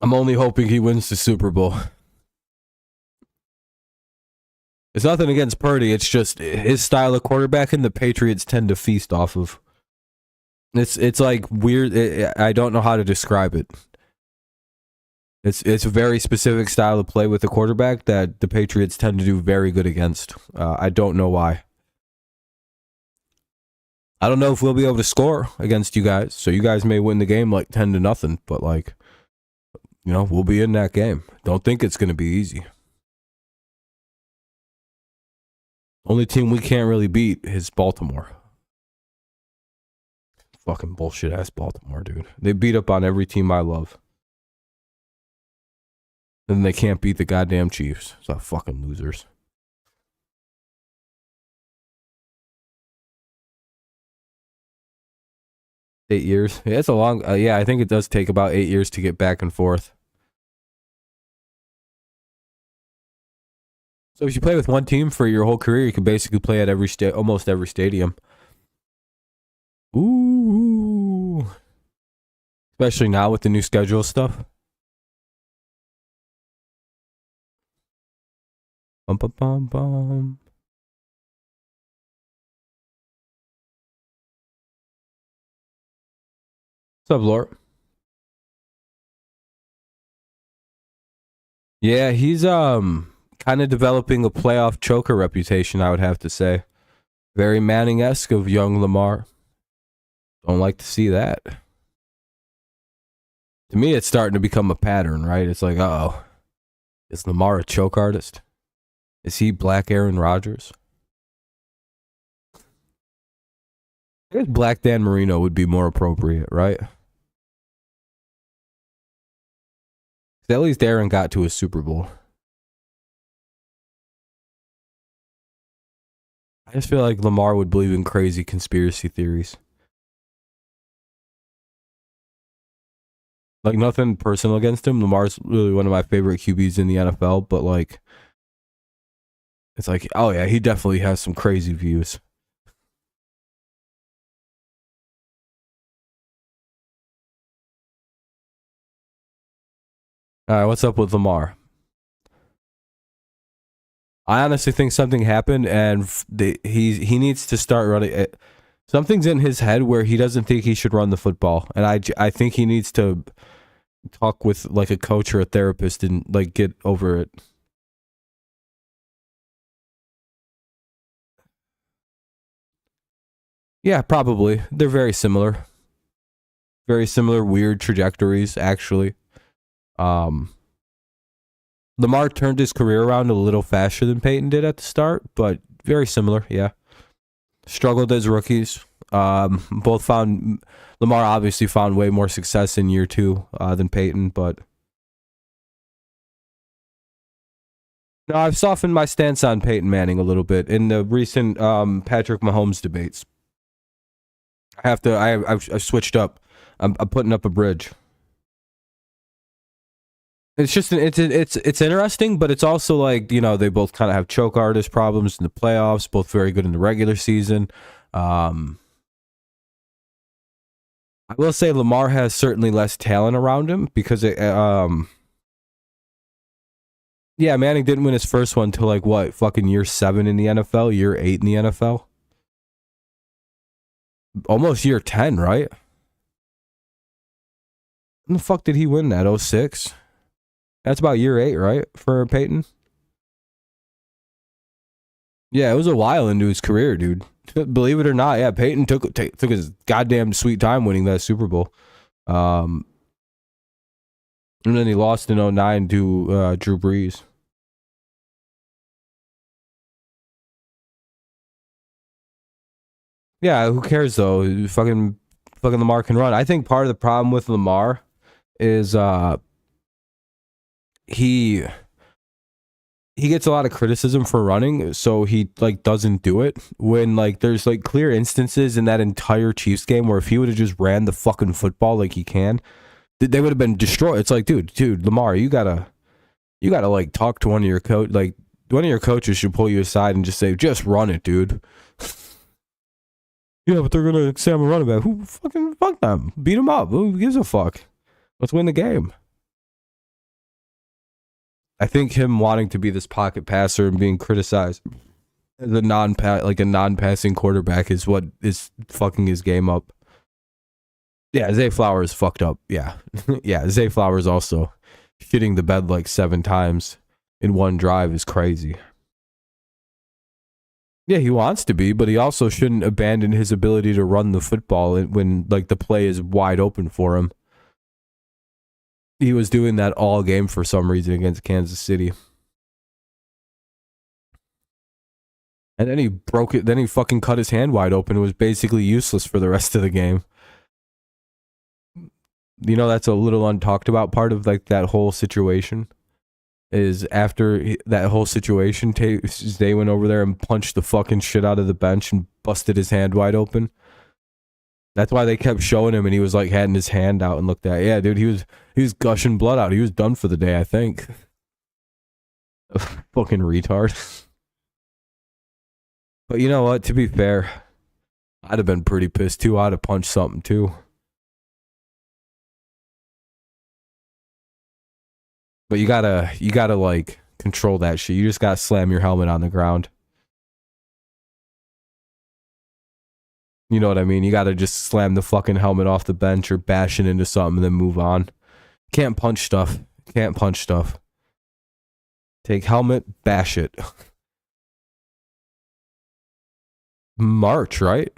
Speaker 1: I'm only hoping he wins the Super Bowl. It's nothing against Purdy. It's just his style of quarterback, and the Patriots tend to feast off of. It's like weird. I don't know how to describe it. It's a very specific style of play with the quarterback that the Patriots tend to do very good against. I don't know why. I don't know if we'll be able to score against you guys. So you guys may win the game like 10-0, but like, you know, we'll be in that game. Don't think it's going to be easy. Only team we can't really beat is Baltimore. Fucking bullshit ass Baltimore, dude. They beat up on every team I love. And they can't beat the goddamn Chiefs. So fucking losers. $8 years. Yeah, it's a long. Yeah, I think it does take about 8 years to get back and forth. So if you play with one team for your whole career, you can basically play at almost every stadium. Ooh. Especially now with the new schedule stuff. Bum, bum, bum, bum. What's up, Lord? Yeah, he's kind of developing a playoff choker reputation, I would have to say. Very Manning-esque of young Lamar. Don't like to see that. To me, it's starting to become a pattern, right? It's like, uh-oh. Is Lamar a choke artist? Is he Black Aaron Rodgers? I guess Black Dan Marino would be more appropriate, right? At least Aaron got to a Super Bowl. I just feel like Lamar would believe in crazy conspiracy theories. Like, nothing personal against him. Lamar's really one of my favorite QBs in the NFL, but like, it's like, oh yeah, he definitely has some crazy views. All right, what's up with Lamar? I honestly think something happened, and he needs to start running it. Something's in his head where he doesn't think he should run the football, and I think he needs to talk with like a coach or a therapist and like get over it. Yeah, probably. They're very similar. Very similar weird trajectories, actually. Um Lamar turned his career around a little faster than Peyton did at the start, but very similar, yeah. Struggled as rookies. Both found Lamar obviously found way more success in year two than Peyton, but no, I've softened my stance on Peyton Manning a little bit in the recent Patrick Mahomes debates. I've switched up. I'm putting up a bridge. It's just it's interesting, but it's also like, you know, they both kind of have choke artist problems in the playoffs. Both very good in the regular season. I will say Lamar has certainly less talent around him because yeah, Manning didn't win his first one till like what, fucking year 7 in the NFL, year 8 in the NFL, almost year 10, right? When the fuck did he win that? 06? That's about year 8, right, for Peyton? Yeah, it was a while into his career, dude. Believe it or not, yeah, Peyton took his goddamn sweet time winning that Super Bowl. And then he lost in 09 to Drew Brees. Yeah, who cares though? Fucking Lamar can run. I think part of the problem with Lamar is he gets a lot of criticism for running, so he like doesn't do it when like there's like clear instances in that entire Chiefs game where if he would have just ran the fucking football like he can, they would have been destroyed. It's like, dude, Lamar, you gotta like talk to one of your one of your coaches should pull you aside and just say, just run it, dude. Yeah, but they're gonna say I'm a running back. Who fucking fuck them? Beat them up. Who gives a fuck? Let's win the game. I think him wanting to be this pocket passer and being criticized as a non-passing quarterback is what is fucking his game up. Yeah, Zay Flowers fucked up. Yeah, yeah. Zay Flowers also shitting the bed like 7 times in one drive is crazy. Yeah, he wants to be, but he also shouldn't abandon his ability to run the football when like the play is wide open for him. He was doing that all game for some reason against Kansas City. And then he broke it. Then he fucking cut his hand wide open. It was basically useless for the rest of the game. You know, that's a little untalked about part of like that whole situation. Is after that whole situation, they went over there and punched the fucking shit out of the bench and busted his hand wide open. That's why they kept showing him, and he was like had his hand out and looked at. Yeah, dude, he was gushing blood out. He was done for the day, I think. Fucking retard. But you know what? To be fair, I'd have been pretty pissed too. I'd have punched something too. But you gotta like control that shit. You just gotta slam your helmet on the ground. You know what I mean? You gotta just slam the fucking helmet off the bench or bash it into something and then move on. Can't punch stuff. Can't punch stuff. Take helmet, bash it. March, right?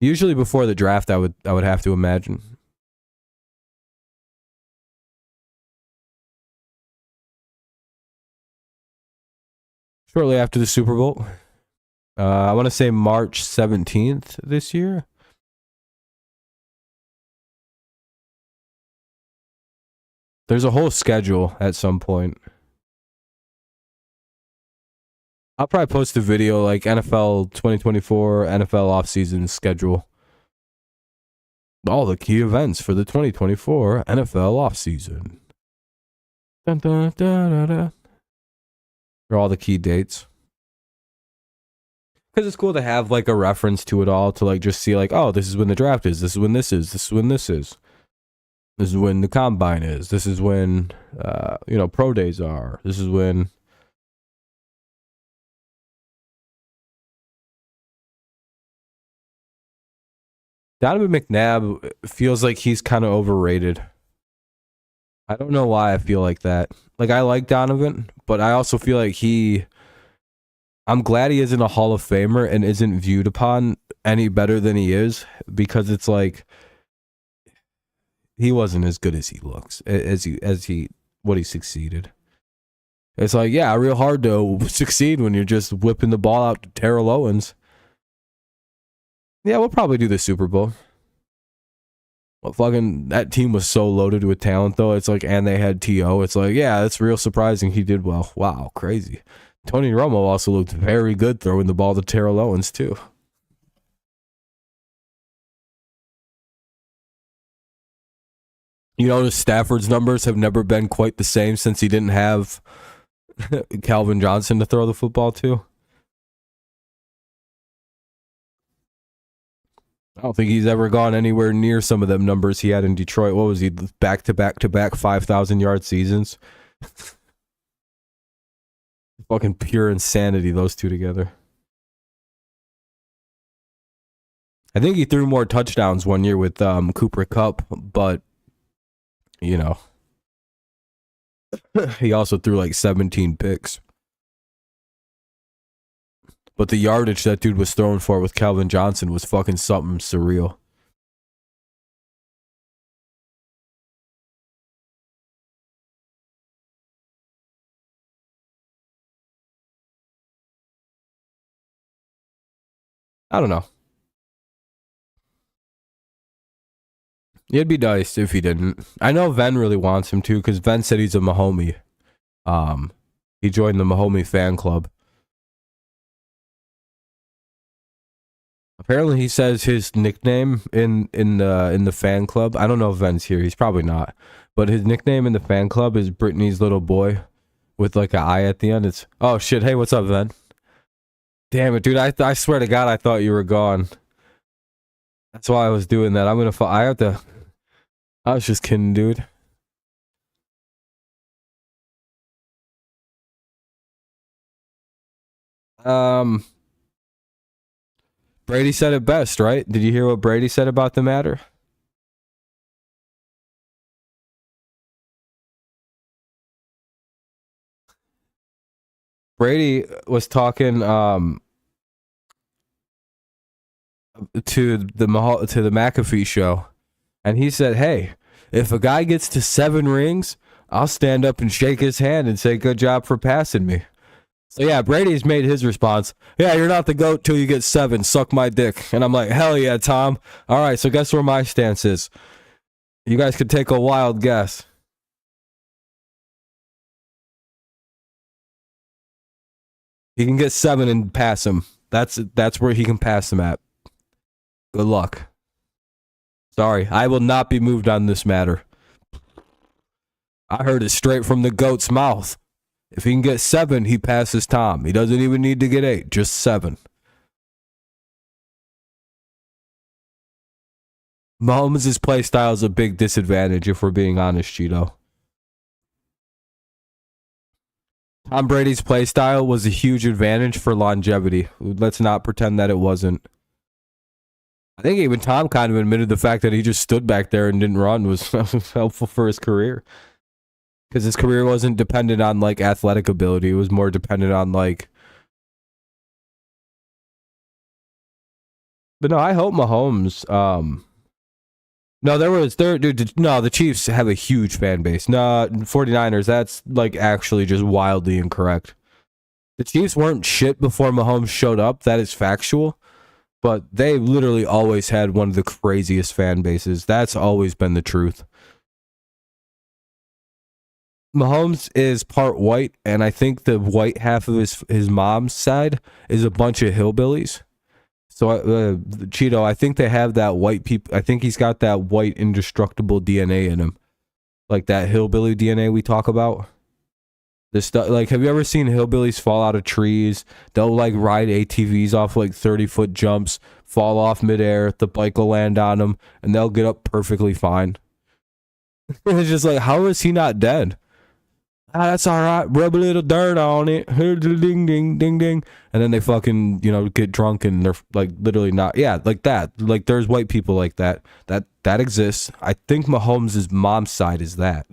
Speaker 1: Usually before the draft, I would have to imagine. Shortly after the Super Bowl. I want to say March 17th this year. There's a whole schedule at some point. I'll probably post a video like NFL 2024 NFL offseason schedule. All the key events for the 2024 NFL offseason. Dun, dun, dun, dun, dun. For all the key dates. Because it's cool to have like a reference to it all, to like just see like, oh, this is when the draft is, this is when this is, this is when this is. This is when the combine is. This is when, pro days are. This is when. Donovan McNabb feels like he's kind of overrated. I don't know why I feel like that. Like, I like Donovan, but I also feel like I'm glad he isn't a Hall of Famer and isn't viewed upon any better than he is, because it's like, he wasn't as good as he looks, what he succeeded. It's like, yeah, real hard to succeed when you're just whipping the ball out to Terrell Owens. Yeah, we'll probably do the Super Bowl. Well, fucking, that team was so loaded with talent, though. It's like, and they had T.O. It's like, yeah, that's real surprising he did well. Wow, crazy. Tony Romo also looked very good throwing the ball to Terrell Owens, too. You notice Stafford's numbers have never been quite the same since he didn't have Calvin Johnson to throw the football to. I don't think he's ever gone anywhere near some of them numbers he had in Detroit. What was he, back-to-back 5,000-yard seasons? Fucking pure insanity, those two together. I think he threw more touchdowns one year with Cooper Kupp, but, you know, he also threw like 17 picks. But the yardage that dude was throwing for with Calvin Johnson was fucking something surreal. I don't know. It'd be nice if he didn't. I know Ven really wants him to, because Ven said he's a Mahomie. He joined the Mahomie fan club. Apparently, he says his nickname in the fan club. I don't know if Ven's here. He's probably not. But his nickname in the fan club is Brittany's little boy, with like an I at the end. It's, oh shit. Hey, what's up, Ven? Damn it, dude. I swear to God, I thought you were gone. That's why I was doing that. I was just kidding, dude. Brady said it best, right? Did you hear what Brady said about the matter? Brady was talking to the McAfee show, and he said, "Hey, if a guy gets to 7 rings, I'll stand up and shake his hand and say good job for passing me." So yeah, Brady's made his response. Yeah, you're not the GOAT till you get 7. Suck my dick. And I'm like, hell yeah, Tom. All right, so guess where my stance is. You guys could take a wild guess. He can get 7 and pass him. That's where he can pass him at. Good luck. Sorry, I will not be moved on this matter. I heard it straight from the GOAT's mouth. If he can get 7, he passes Tom. He doesn't even need to get 8, just 7. Mahomes' play style is a big disadvantage, if we're being honest, Cheeto. Tom Brady's play style was a huge advantage for longevity. Let's not pretend that it wasn't. I think even Tom kind of admitted the fact that he just stood back there and didn't run was helpful for his career. Because his career wasn't dependent on, like, athletic ability. It was more dependent on, like... But no, I hope Mahomes... No, the Chiefs have a huge fan base. No, 49ers, that's, like, actually just wildly incorrect. The Chiefs weren't shit before Mahomes showed up. That is factual. But they literally always had one of the craziest fan bases. That's always been the truth. Mahomes is part white, and I think the white half of his mom's side is a bunch of hillbillies. So, Cheeto, I think they have that white people. I think he's got that white indestructible DNA in him, like that hillbilly DNA we talk about. This stuff, like, have you ever seen hillbillies fall out of trees? They'll like ride ATVs off like 30-foot jumps, fall off midair. The bike will land on them, and they'll get up perfectly fine. It's just like, how is he not dead? That's all right. Rub a little dirt on it. Ding, ding, ding, ding. And then they fucking, get drunk and they're like literally not. Yeah, like that. Like there's white people like that. That exists. I think Mahomes' mom's side is that.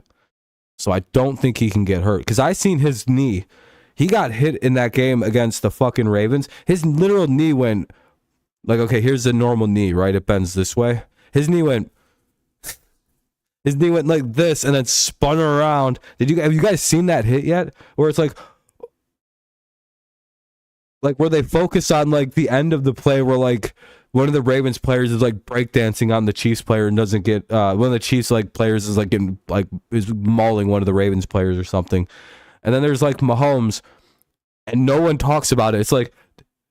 Speaker 1: So I don't think he can get hurt. Because I seen his knee. He got hit in that game against the fucking Ravens. His literal knee went, like, okay, here's the normal knee, right? It bends this way. His knee went like this and then spun around. Have you guys seen that hit yet? Where it's like where they focus on like the end of the play where like one of the Ravens players is like breakdancing on the Chiefs player and doesn't get one of the Chiefs like players is like getting like is mauling one of the Ravens players or something. And then there's like Mahomes and no one talks about it. It's like,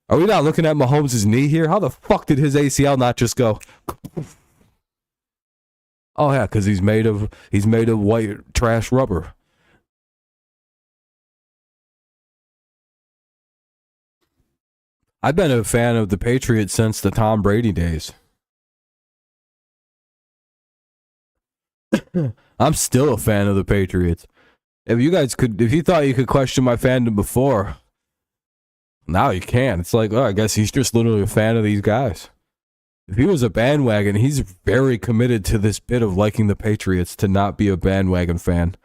Speaker 1: are we not looking at Mahomes' knee here? How the fuck did his ACL not just go? Oh yeah, because he's made of white trash rubber. I've been a fan of the Patriots since the Tom Brady days. I'm still a fan of the Patriots. If you thought you could question my fandom before, now you can. It's like, oh, I guess he's just literally a fan of these guys. If he was a bandwagon, he's very committed to this bit of liking the Patriots to not be a bandwagon fan.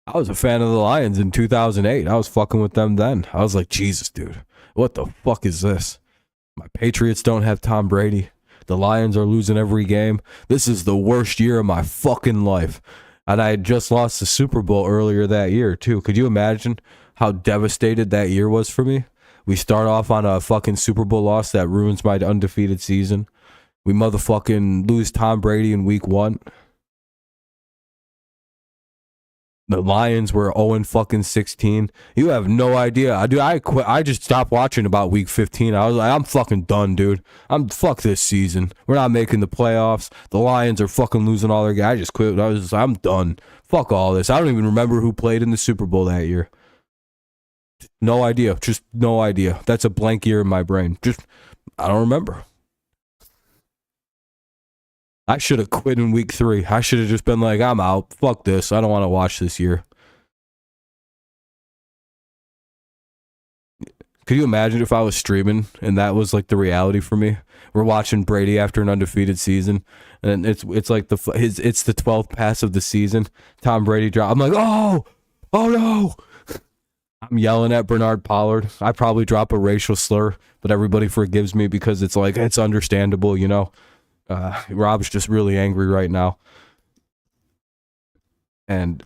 Speaker 1: I was a fan of the Lions in 2008. I was fucking with them then. I was like, Jesus, dude, what the fuck is this? My Patriots don't have Tom Brady. The Lions are losing every game. This is the worst year of my fucking life. And I had just lost the Super Bowl earlier that year, too. Could you imagine how devastated that year was for me? We start off on a fucking Super Bowl loss that ruins my undefeated season. We motherfucking lose Tom Brady in week 1. The Lions were 0-16. You have no idea. Dude, I quit. I just stopped watching about week 15. I was like, I'm fucking done, dude. Fuck this season. We're not making the playoffs. The Lions are fucking losing all their guys. I just quit. I'm done. Fuck all this. I don't even remember who played in the Super Bowl that year. No idea. Just no idea. That's a blank year in my brain. I don't remember. I should have quit in week 3. I should have just been like, I'm out. Fuck this. I don't want to watch this year. Could you imagine if I was streaming and that was like the reality for me? We're watching Brady after an undefeated season, and it's like it's the 12th pass of the season. Tom Brady drop. I'm like, oh no. I'm yelling at Bernard Pollard. I probably drop a racial slur, but everybody forgives me because it's like, it's understandable, you know. Rob's just really angry right now. And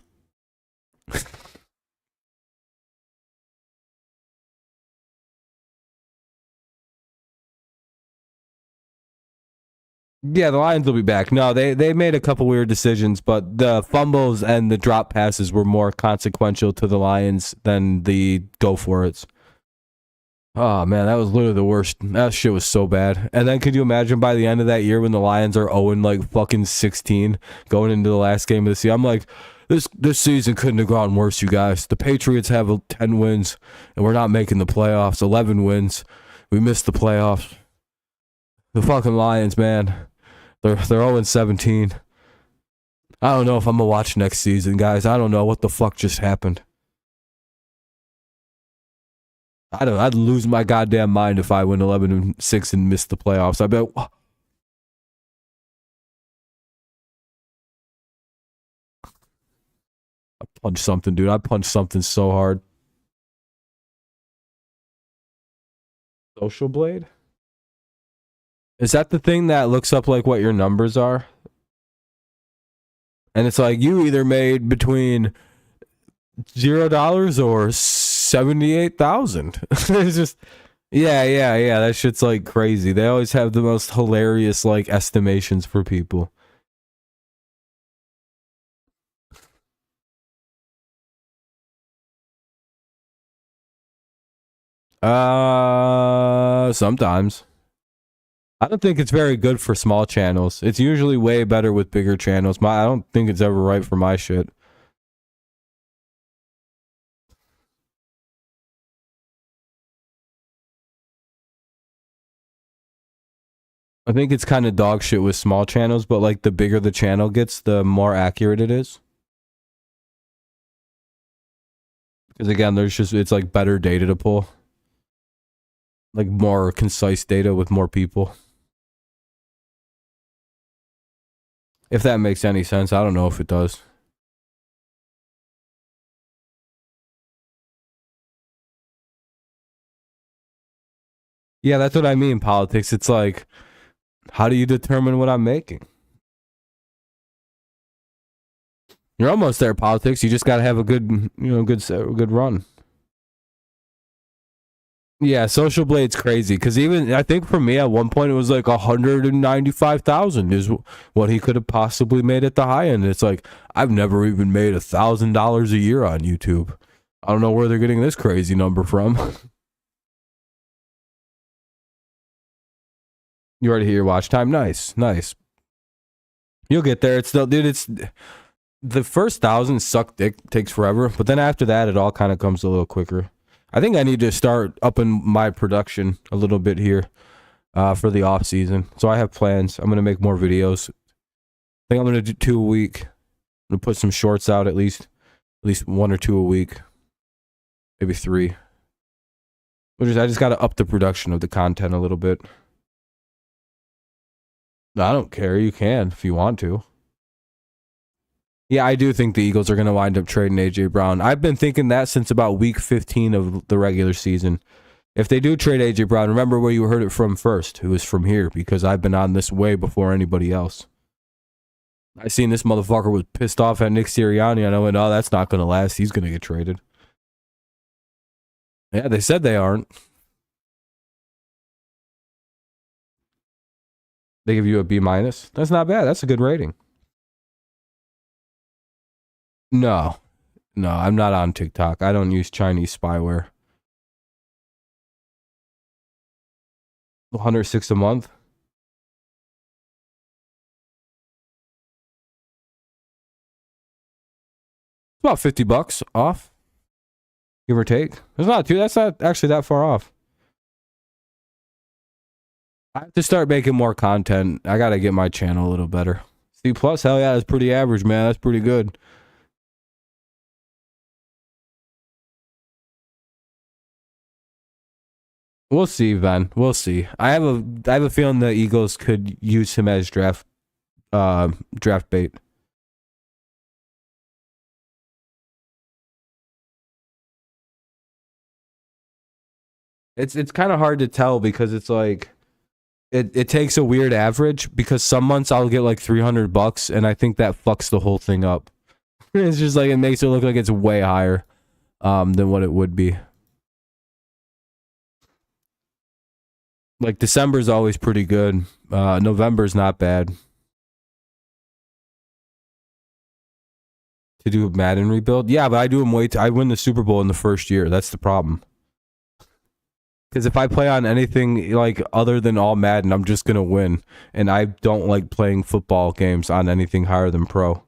Speaker 1: yeah, the Lions will be back. No, they made a couple weird decisions, but the fumbles and the drop passes were more consequential to the Lions than the go for it's. Oh man, that was literally the worst. That shit was so bad. And then could you imagine by the end of that year when the Lions are 0-16 going into the last game of the season? I'm like, this season couldn't have gone worse, you guys. The Patriots have 10 wins and we're not making the playoffs. 11 wins. We missed the playoffs. The fucking Lions, man. They're 0-17. I don't know if I'm gonna watch next season, guys. I don't know what the fuck just happened. I'd lose my goddamn mind if I went 11-6 and missed the playoffs. I bet. I punched something, dude. I punched something so hard. Social Blade? Is that the thing that looks up like what your numbers are? And it's like you either made between $0 or 78,000. It's just yeah. That shit's like crazy. They always have the most hilarious like estimations for people. Sometimes. I don't think it's very good for small channels. It's usually way better with bigger channels. I don't think it's ever right for my shit. I think it's kind of dog shit with small channels, but like the bigger the channel gets, the more accurate it is. Because again, it's like better data to pull. Like more concise data with more people. If that makes any sense. I don't know if it does. Yeah, that's what I mean, politics. It's like, how do you determine what I'm making? You're almost there, politics. You just got to have a good, good run. Yeah, Social Blade's crazy because even I think for me at one point it was like 195,000 is what he could have possibly made at the high end. It's like I've never even made $1,000 a year on YouTube. I don't know where they're getting this crazy number from. You already hit your watch time. Nice. You'll get there. It's still, dude. It's the first 1,000 suck dick, takes forever, but then after that, it all kind of comes a little quicker. I think I need to start upping my production a little bit here for the off season. So I have plans. I'm gonna make more videos. I think I'm gonna do 2 a week. I'm gonna put some shorts out at least 1 or 2 a week, maybe 3. I just gotta up the production of the content a little bit. No, I don't care. You can if you want to. Yeah, I do think the Eagles are going to wind up trading A.J. Brown. I've been thinking that since about week 15 of the regular season. If they do trade A.J. Brown, remember where you heard it from first. It was from here because I've been on this way before anybody else. I seen this motherfucker was pissed off at Nick Sirianni, and I went, oh, that's not going to last. He's going to get traded. Yeah, they said they aren't. They give you a B-. That's not bad. That's a good rating. No, I'm not on TikTok. I don't use Chinese spyware. 106 a month. It's about $50 off, give or take. That's not actually that far off. I have to start making more content. I gotta get my channel a little better. C+, hell yeah, that's pretty average, man. That's pretty good. We'll see, Van. We'll see. I have a feeling the Eagles could use him as draft bait. It's kind of hard to tell because it's like it takes a weird average because some months I'll get like $300 and I think that fucks the whole thing up. It's just like it makes it look like it's way higher than what it would be. Like December's always pretty good. November's not bad. To do a Madden rebuild? Yeah, but I do them I win the Super Bowl in the first year. That's the problem. Because if I play on anything like other than all Madden, I'm just gonna win. And I don't like playing football games on anything higher than pro.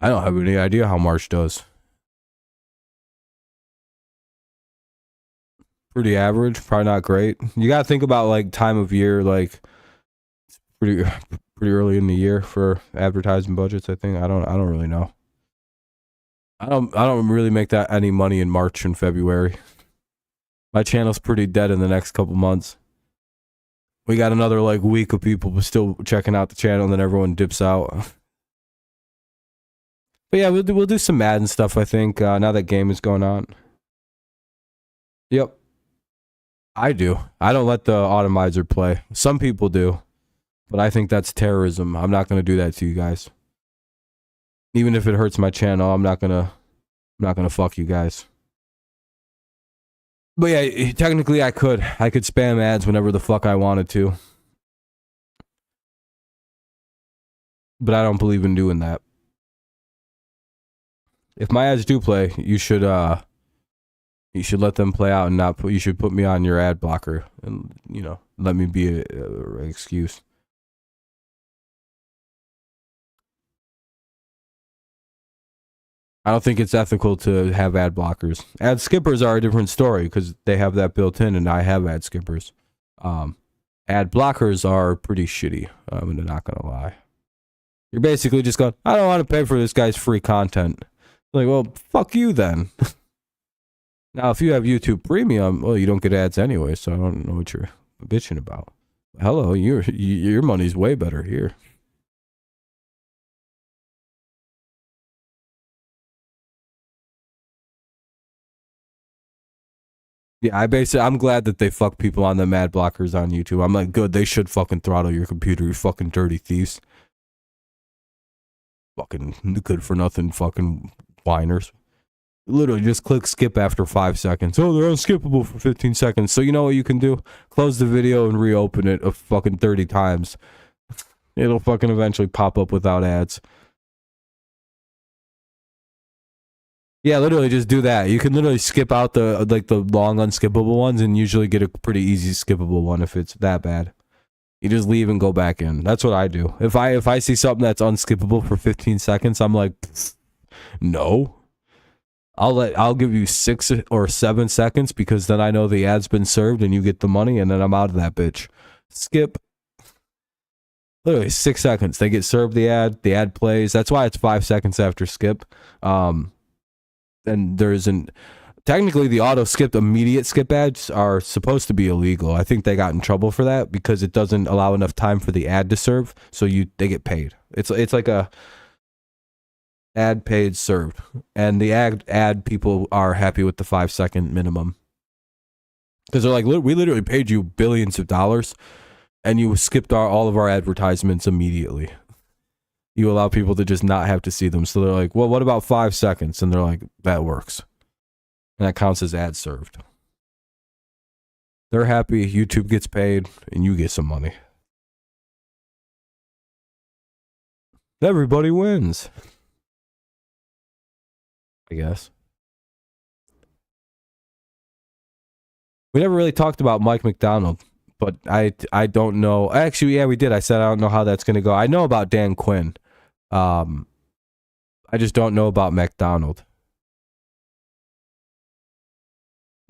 Speaker 1: I don't have any idea how March does. Pretty average, probably not great. You gotta think about like time of year, like pretty pretty early in the year for advertising budgets. I think I don't really know. I don't really make that any money in March and February. My channel's pretty dead in the next couple months. We got another like week of people still checking out the channel, and then everyone dips out. But yeah, we'll do some Madden stuff. I think now that game is going on. Yep, I do. I don't let the automizer play. Some people do, but I think that's terrorism. I'm not gonna do that to you guys. Even if it hurts my channel, I'm not gonna fuck you guys. But yeah, technically I could spam ads whenever the fuck I wanted to. But I don't believe in doing that. If my ads do play, you should let them play out and not put. You should put me on your ad blocker and let me be an excuse. I don't think it's ethical to have ad blockers. Ad skippers are a different story because they have that built in, and I have ad skippers. Ad blockers are pretty shitty. I'm not gonna lie. You're basically just going, I don't want to pay for this guy's free content. Like, well, fuck you then. Now, if you have YouTube Premium, well, you don't get ads anyway, so I don't know what you're bitching about. Hello, your money's way better here. Yeah, I'm glad that they fuck people on the ad blockers on YouTube. I'm like, good, they should fucking throttle your computer, you fucking dirty thieves. Fucking good for nothing fucking whiners. Literally just click skip after 5 seconds. Oh, they're unskippable for 15 seconds. So you know what you can do? Close the video and reopen it a fucking 30 times. It'll fucking eventually pop up without ads. Yeah, literally just do that. You can literally skip out the long unskippable ones and usually get a pretty easy skippable one if it's that bad. You just leave and go back in. That's what I do. If I see something that's unskippable for 15 seconds, I'm like, no. I'll give you 6 or 7 seconds because then I know the ad's been served and you get the money and then I'm out of that bitch. Skip. Literally 6 seconds. They get served the ad plays. That's why it's 5 seconds after skip. And there isn't. Technically, the auto-skipped immediate skip ads are supposed to be illegal. I think they got in trouble for that because it doesn't allow enough time for the ad to serve, so they get paid. It's like a ad paid served, and the ad people are happy with the 5 second minimum because they're like, we literally paid you billions of dollars, and you skipped all of our advertisements immediately. You allow people to just not have to see them, so they're like, well, what about 5 seconds? And they're like, that works. And that counts as ad served. They're happy, YouTube gets paid, and you get some money. Everybody wins. I guess. We never really talked about Mike McDonald, but I don't know. Actually, yeah, we did. I said I don't know how that's going to go. I know about Dan Quinn. I just don't know about McDonald.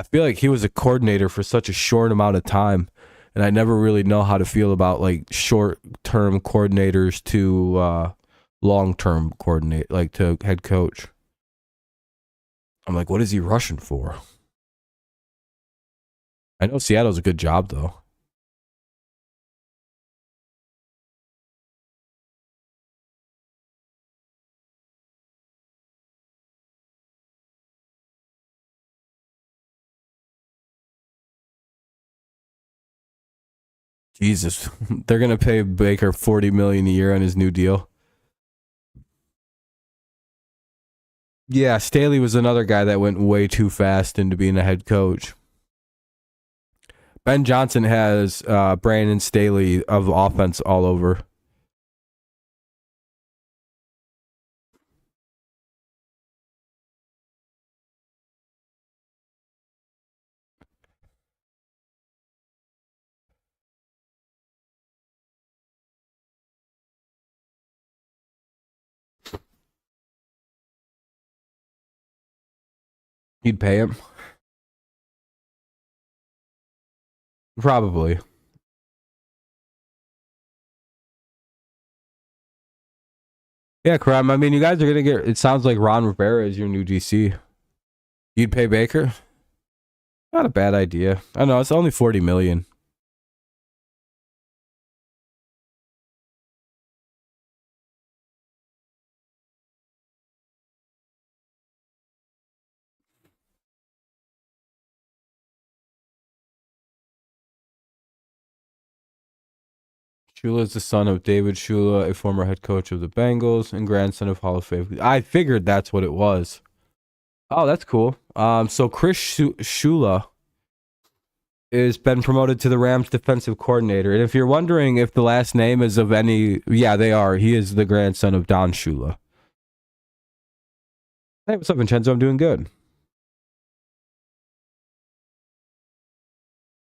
Speaker 1: I feel like he was a coordinator for such a short amount of time, and I never really know how to feel about like short-term coordinators to long-term coordinate, like to head coach. I'm like, what is he rushing for? I know Seattle's a good job though. Jesus, they're gonna pay Baker $40 million a year on his new deal. Yeah, Staley was another guy that went way too fast into being a head coach. Ben Johnson has Brandon Staley of offense all over. You'd pay him? Probably. Yeah, crap. I mean, you guys are gonna get. It sounds like Ron Rivera is your new DC. You'd pay Baker? Not a bad idea. I know it's only 40 million. Shula is the son of David Shula, a former head coach of the Bengals and grandson of Hall of Fame. I figured that's what it was. Oh, that's cool. So Chris Shula is been promoted to the Rams defensive coordinator. And if you're wondering if the last name is of any, yeah, they are. He is the grandson of Don Shula. Hey, what's up, Vincenzo? I'm doing good.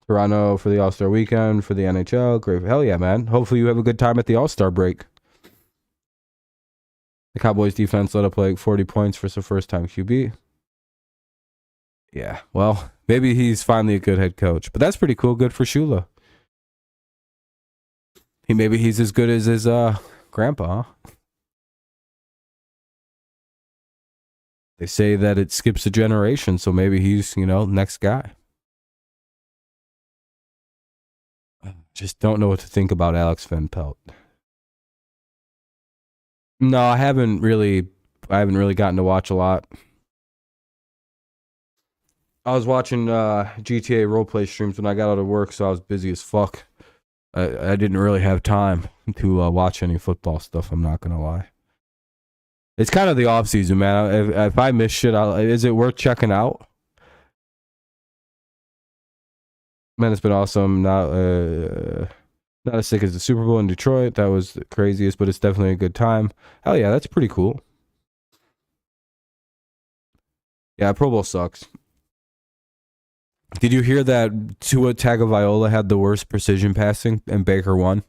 Speaker 1: Toronto for the All-Star weekend for the NHL. Great. Hell yeah, man. Hopefully you have a good time at the All-Star break. The Cowboys defense let up like 40 points for some first-time QB. Yeah, well, maybe he's finally a good head coach. But that's pretty cool. Good for Shula. Maybe he's as good as his grandpa, huh? They say that it skips a generation, so maybe he's, next guy. Just don't know what to think about Alex Van Pelt. No, I haven't really gotten to watch a lot. I was watching GTA roleplay streams when I got out of work, so I was busy as fuck. I didn't really have time to watch any football stuff, I'm not going to lie. It's kind of the offseason, man. If I miss shit, is it worth checking out? Man, it's been awesome. Not as sick as the Super Bowl in Detroit. That was the craziest, but it's definitely a good time. Hell yeah, that's pretty cool. Yeah, Pro Bowl sucks. Did you hear that Tua Tagovailoa had the worst precision passing and Baker won?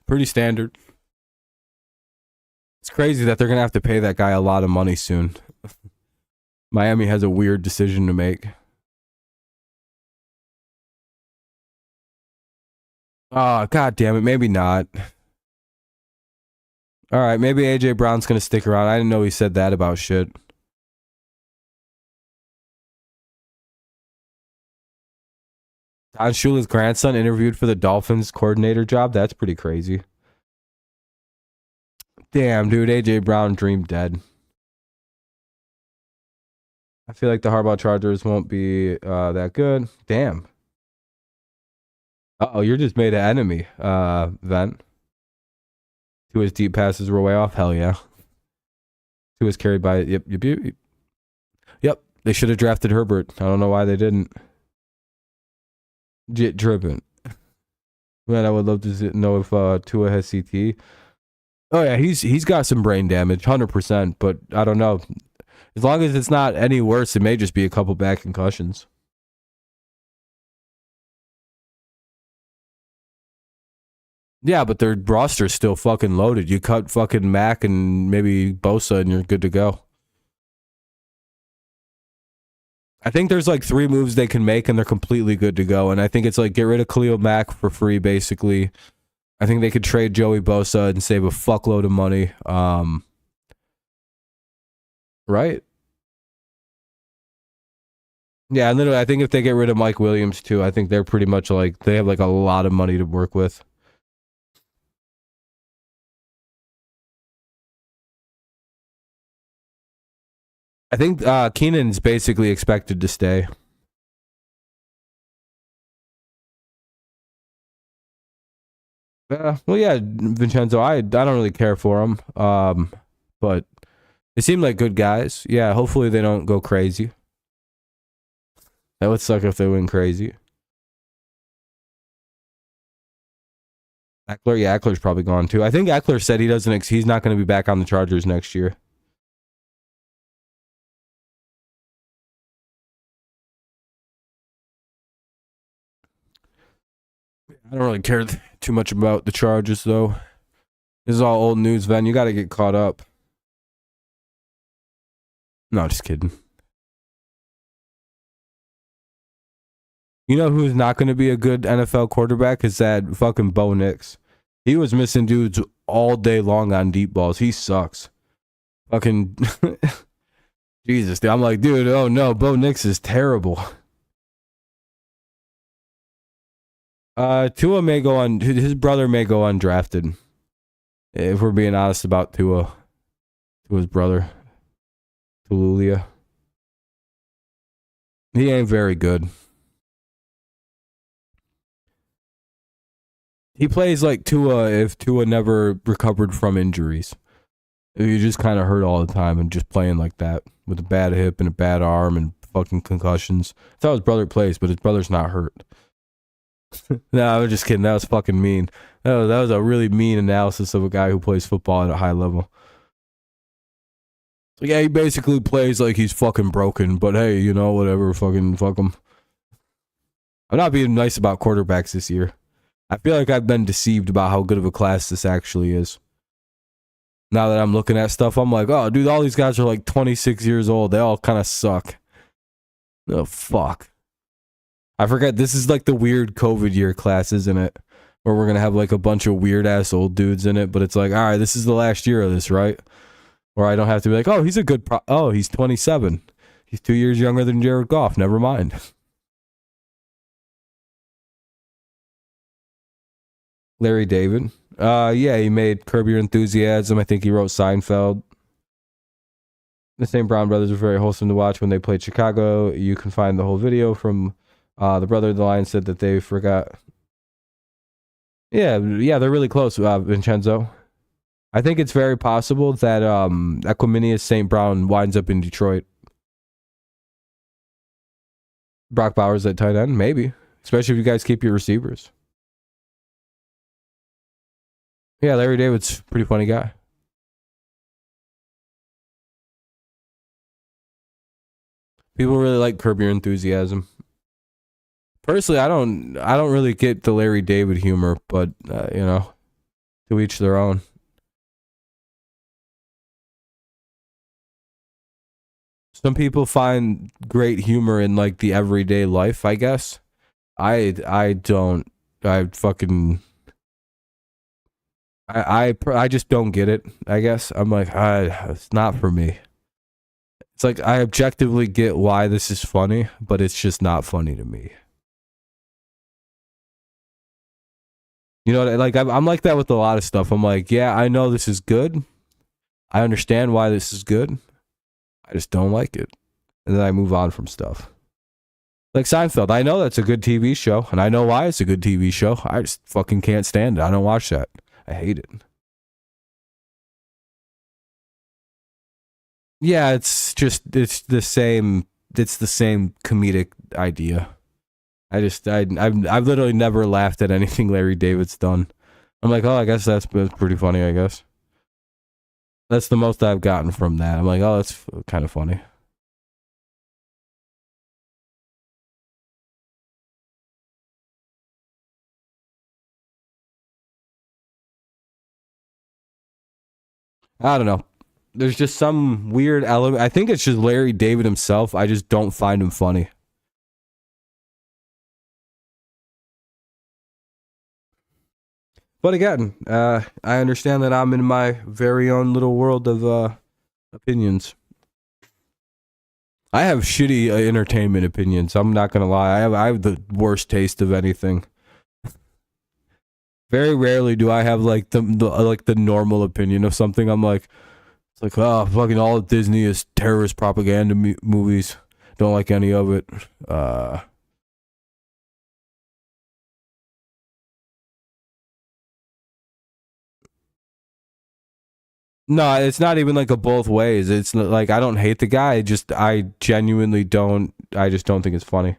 Speaker 1: Pretty standard. It's crazy that they're going to have to pay that guy a lot of money soon. Miami has a weird decision to make. Oh, god damn it. Maybe not. All right, maybe AJ Brown's going to stick around. I didn't know he said that about shit. Don Shula's grandson interviewed for the Dolphins coordinator job. That's pretty crazy. Damn, dude. AJ Brown dream dead. I feel like the Harbaugh Chargers won't be that good. Damn. Uh-oh, you're just made an enemy, Vent. Tua's deep passes were way off. Hell yeah. Tua's carried by... Yep. They should have drafted Herbert. I don't know why they didn't. Jit dripping. Man, I would love to know if Tua has CT. Oh yeah, he's got some brain damage, 100%. But I don't know. As long as it's not any worse, it may just be a couple bad concussions. Yeah, but their roster's still fucking loaded. You cut fucking Mac and maybe Bosa, and you're good to go. I think there's like 3 moves they can make and they're completely good to go. And I think it's like get rid of Khalil Mack for free, basically. I think they could trade Joey Bosa and save a fuckload of money. Right? Yeah, and literally, I think if they get rid of Mike Williams too, I think they're pretty much like they have like a lot of money to work with. I think Keenan's basically expected to stay. Well, yeah, Vincenzo, I don't really care for him, but they seem like good guys. Yeah, hopefully they don't go crazy. That would suck if they went crazy. Eckler, yeah, Eckler's probably gone too. I think Eckler said he's not going to be back on the Chargers next year. I don't really care too much about the Chargers, though. This is all old news, Ven. You got to get caught up. No, just kidding. You know who's not going to be a good NFL quarterback? Is that fucking Bo Nix. He was missing dudes all day long on deep balls. He sucks. Fucking Jesus, dude. I'm like, dude, oh no, Bo Nix is terrible. Tua may go on. His brother may go undrafted. If we're being honest about Tua's brother, Tululia. He ain't very good. He plays like Tua if Tua never recovered from injuries. You just kind of hurt all the time and just playing like that with a bad hip and a bad arm and fucking concussions. That's how his brother plays, but his brother's not hurt. No, I'm just kidding. That was fucking mean. That was a really mean analysis of a guy who plays football at a high level. So yeah, he basically plays like he's fucking broken, but hey, you know, whatever, fucking fuck him. I'm not being nice about quarterbacks this year. I feel like I've been deceived about how good of a class this actually is. Now that I'm looking at stuff, I'm like, oh, dude, all these guys are like 26 years old. They all kind of suck. Oh, fuck. I forget, this is like the weird COVID year class, isn't it? Where we're going to have like a bunch of weird-ass old dudes in it, but it's like, all right, this is the last year of this, right? Or I don't have to be like, oh, he's a good oh, he's 27. He's 2 years younger than Jared Goff. Never mind. Larry David. Yeah, he made Curb Your Enthusiasm. I think he wrote Seinfeld. The same Brown brothers were very wholesome to watch when they played Chicago. You can find the whole video from the brother of the Lion said that they forgot. Yeah, they're really close, Vincenzo. I think it's very possible that Equiminius St. Brown winds up in Detroit. Brock Bowers at tight end, maybe. Especially if you guys keep your receivers. Yeah, Larry David's a pretty funny guy. People really like Curb Your Enthusiasm. Personally, I don't really get the Larry David humor, but you know, to each their own. Some people find great humor in like the everyday life, I guess. I don't. I just don't get it, I guess. I'm like, it's not for me. It's like I objectively get why this is funny, but it's just not funny to me. You know, like I'm like that with a lot of stuff. I'm like, yeah, I know this is good. I understand why this is good. I just don't like it. And then I move on from stuff. Like Seinfeld, I know that's a good TV show, and I know why it's a good TV show. I just fucking can't stand it. I don't watch that. I hate it. Yeah, it's the same comedic idea. I've literally never laughed at anything Larry David's done. I'm like, oh, I guess that's pretty funny, I guess. That's the most I've gotten from that. I'm like, oh, that's kind of funny. I don't know. There's just some weird element. I think it's just Larry David himself. I just don't find him funny. But again, I understand that I'm in my very own little world of opinions. I have shitty entertainment opinions. I'm not gonna lie. I have the worst taste of anything. Very rarely do I have like the normal opinion of something. I'm like, it's like, oh, fucking all of Disney is terrorist propaganda movies. Don't like any of it. No, it's not even like a both ways. It's like I don't hate the guy. I genuinely don't. I just don't think it's funny.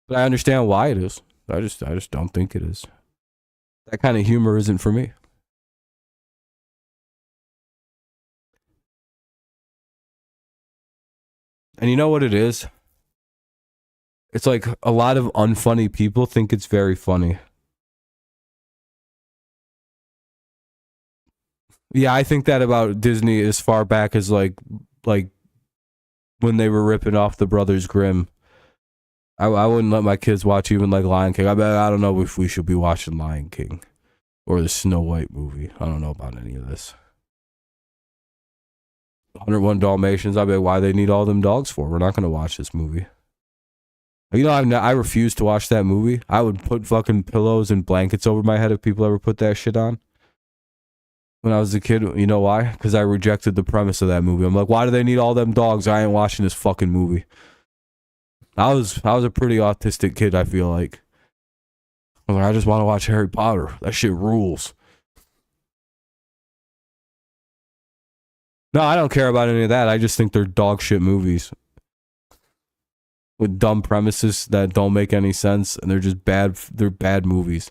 Speaker 1: But I understand why it is. I just don't think it is. That kind of humor isn't for me. And you know what it is? It's like a lot of unfunny people think it's very funny. Yeah, I think that about Disney as far back as like when they were ripping off the Brothers Grimm. I wouldn't let my kids watch even like Lion King. I don't know if we should be watching Lion King or the Snow White movie. I don't know about any of this. 101 Dalmatians. I bet why they need all them dogs for. We're not going to watch this movie. You know, I refuse to watch that movie. I would put fucking pillows and blankets over my head if people ever put that shit on. When I was a kid, you know why? Because I rejected the premise of that movie. I'm like, why do they need all them dogs? I ain't watching this fucking movie. I was a pretty autistic kid, I feel like. I was like, I just want to watch Harry Potter. That shit rules. No, I don't care about any of that. I just think they're dog shit movies with dumb premises that don't make any sense, and they're just bad. They're bad movies.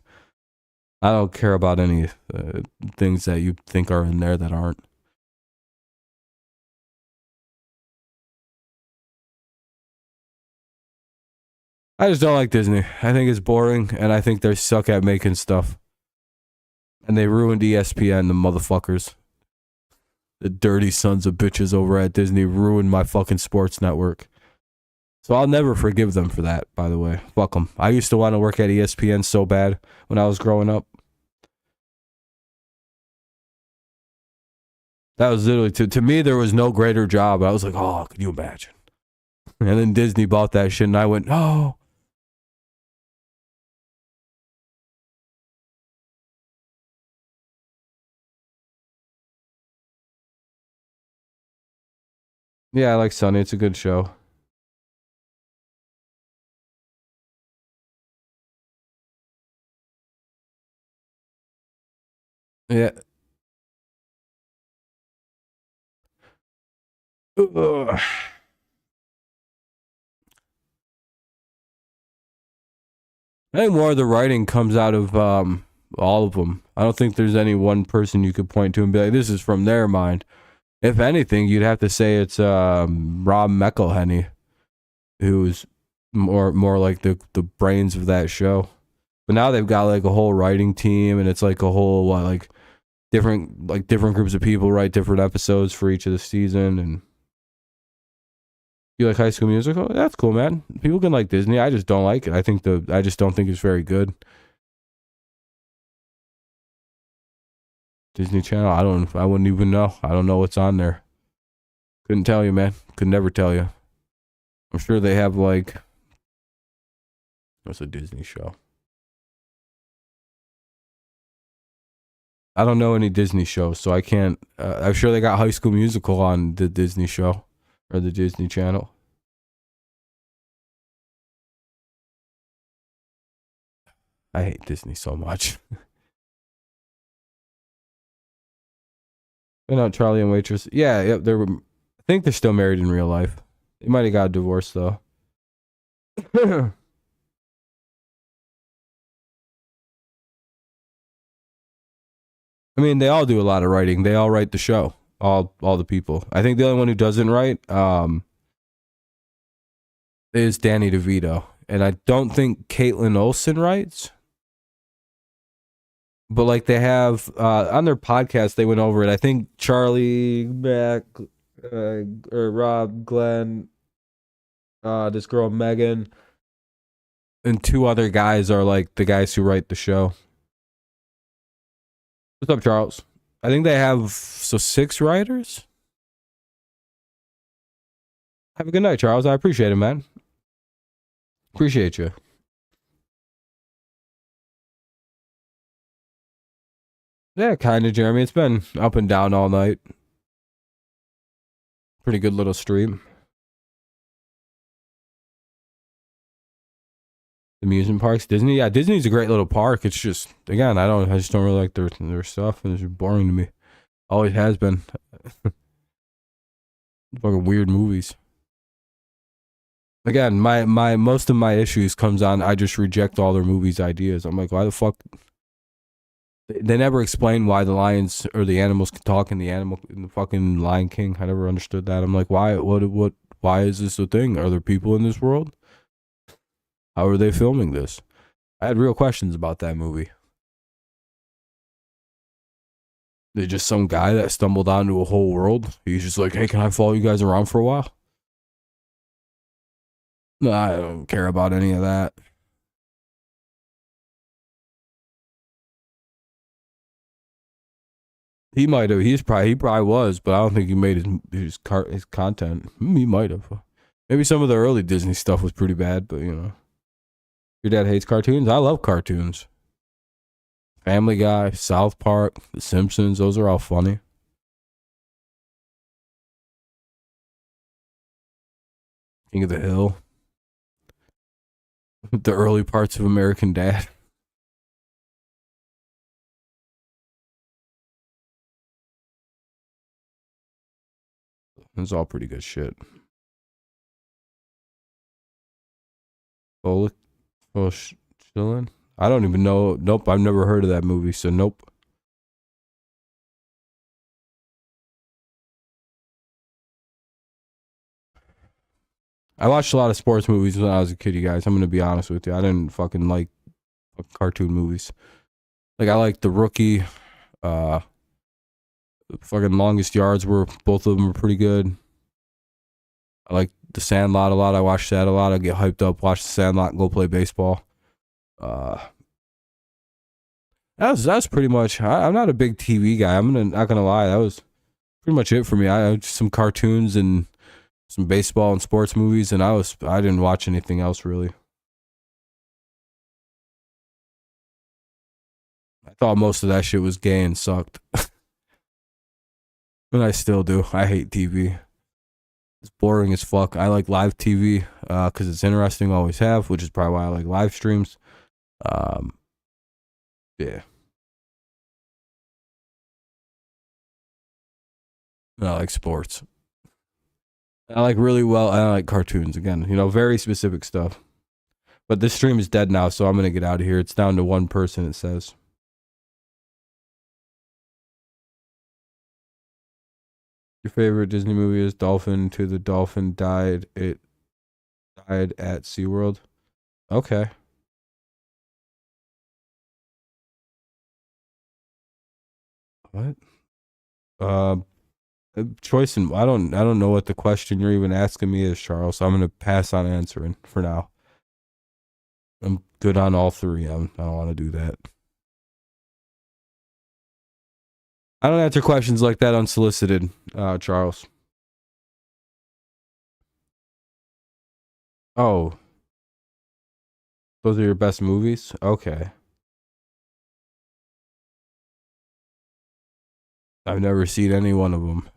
Speaker 1: I don't care about any things that you think are in there that aren't. I just don't like Disney. I think it's boring, and I think they suck at making stuff. And they ruined ESPN, the motherfuckers. The dirty sons of bitches over at Disney ruined my fucking sports network. So I'll never forgive them for that, by the way. Fuck them. I used to want to work at ESPN so bad when I was growing up. That was literally, to me, there was no greater job. I was like, oh, could you imagine? And then Disney bought that shit, and I went, no. Yeah, I like Sunny. It's a good show. Yeah. Ugh. I think more of the writing comes out of all of them. I don't think there's any one person you could point to and be like, this is from their mind. If anything, you'd have to say it's Rob McElhenney, who's more like the brains of that show. But now they've got like a whole writing team, and it's like a whole like different groups of people write different episodes for each of the season. And you like High School Musical? That's cool, man. People can like Disney. I just don't like it. I just don't think it's very good. Disney Channel. I wouldn't even know. I don't know what's on there. Couldn't tell you, man. Could never tell you. I'm sure they have like, what's a Disney show? I don't know any Disney shows, so I can't. I'm sure they got High School Musical on the Disney show or the Disney Channel. I hate Disney so much. You know, Charlie and Waitress. Yeah, they're. I think they're still married in real life. They might have got a divorce though. I mean, they all do a lot of writing. They all write the show. All the people. I think the only one who doesn't write is Danny DeVito, and I don't think Caitlin Olsen writes. But like they have on their podcast, they went over it. I think Charlie, Mac, or Rob, Glenn, this girl Megan, and two other guys are like the guys who write the show. What's up, Charles? I think they have 6 writers. Have a good night, Charles. I appreciate it, man. Appreciate you. Yeah, kind of, Jeremy. It's been up and down all night. Pretty good little stream. Amusement parks, Disney. Yeah, Disney's a great little park. It's just, again, I just don't really like their stuff, and it's just boring to me. Always has been. Fucking weird movies. Again, my most of my issues comes on. I just reject all their movies' ideas. I'm like, why the fuck? They never explain why the lions or the animals can talk in the fucking Lion King. I never understood that. I'm like, why? Why is this a thing? Are there people in this world? How are they filming this? I had real questions about that movie. They're just some guy that stumbled onto a whole world. He's just like, hey, can I follow you guys around for a while? No, I don't care about any of that. He might have. He probably was, but I don't think he made his content. He might have. Maybe some of the early Disney stuff was pretty bad, but you know, your dad hates cartoons. I love cartoons. Family Guy, South Park, The Simpsons. Those are all funny. King of the Hill. The early parts of American Dad. It's all pretty good shit. Oh, chillin'. I don't even know. Nope, I've never heard of that movie, so nope. I watched a lot of sports movies when I was a kid, you guys. I'm gonna be honest with you. I didn't fucking like cartoon movies. Like I liked The Rookie. Uh, fucking Longest Yards were both of them were pretty good. I like The Sandlot a lot. I watched that a lot. I get hyped up, watch The Sandlot, and go play baseball. Uh, that's pretty much. I'm not a big TV guy. Not gonna lie. That was pretty much it for me. I just some cartoons and some baseball and sports movies, and I didn't watch anything else really. I thought most of that shit was gay and sucked. And I still do. I hate TV. It's boring as fuck. I like live TV because it's interesting. Always have, which is probably why I like live streams. Um, yeah. I like sports. I like really well. I like cartoons again. You know, very specific stuff. But this stream is dead now, so I'm gonna get out of here. It's down to one person. It says. Your favorite Disney movie is Dolphin to the Dolphin died. It died at SeaWorld. Okay. What? Uh, choice and I don't know what the question you're even asking me is, Charles. So I'm gonna pass on answering for now. I'm good on all three. I don't want to do that. I don't answer questions like that unsolicited, Charles. Oh, those are your best movies? Okay. I've never seen any one of them.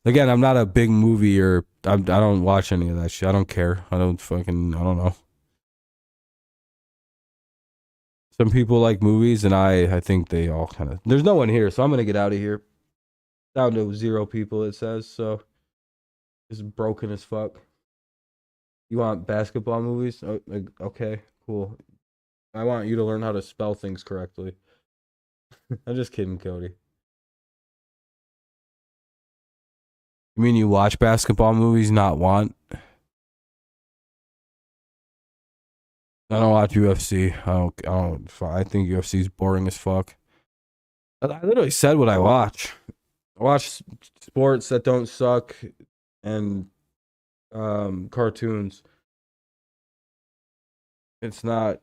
Speaker 1: Again, I'm not a big movie or I don't watch any of that shit. I don't care. I don't know. Some people like movies, and I think they all kind of. There's no one here, so I'm gonna get out of here. Down to 0 people, it says. So it's broken as fuck. You want basketball movies? Oh, okay, cool. I want you to learn how to spell things correctly. I'm just kidding, Cody. You mean you watch basketball movies, not want? I don't watch UFC. I think UFC is boring as fuck. I literally said what I watch. I watch sports that don't suck and cartoons. It's not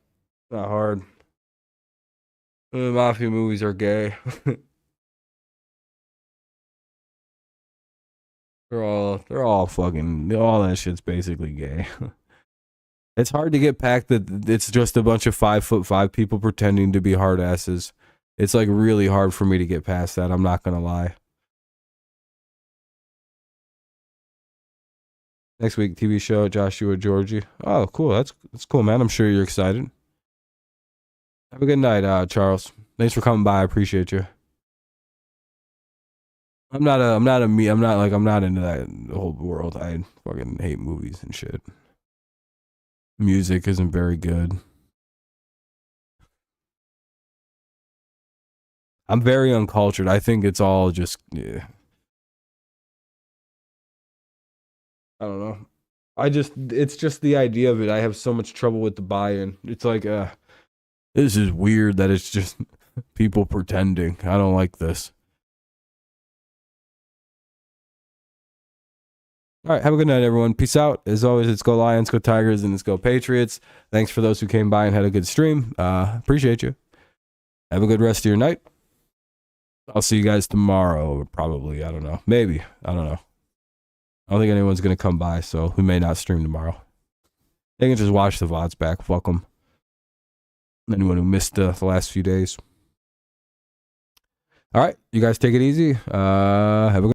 Speaker 1: hard. The mafia movies are gay. they're all fucking all that shit's basically gay. It's hard to get past that it's just a bunch of 5'5" people pretending to be hard asses. It's like really hard for me to get past that. I'm not gonna lie. Next week, TV show Joshua Georgie. Oh, cool. That's cool, man. I'm sure you're excited. Have a good night, Charles. Thanks for coming by. I appreciate you. I'm not into that whole world. I fucking hate movies and shit. Music isn't very good. I'm very uncultured. I think it's all just yeah. I don't know. It's just the idea of it. I have so much trouble with the buy-in. It's like this is weird that it's just people pretending. I don't like this. All right, have a good night, everyone. Peace out. As always, it's go Lions, go Tigers, and let's go Patriots. Thanks for those who came by and had a good stream. Appreciate you. Have a good rest of your night. I'll see you guys tomorrow, probably. I don't know. Maybe. I don't know. I don't think anyone's going to come by, so we may not stream tomorrow. They can just watch the VODs back. Fuck them. Anyone who missed the last few days. All right, you guys take it easy. Have a good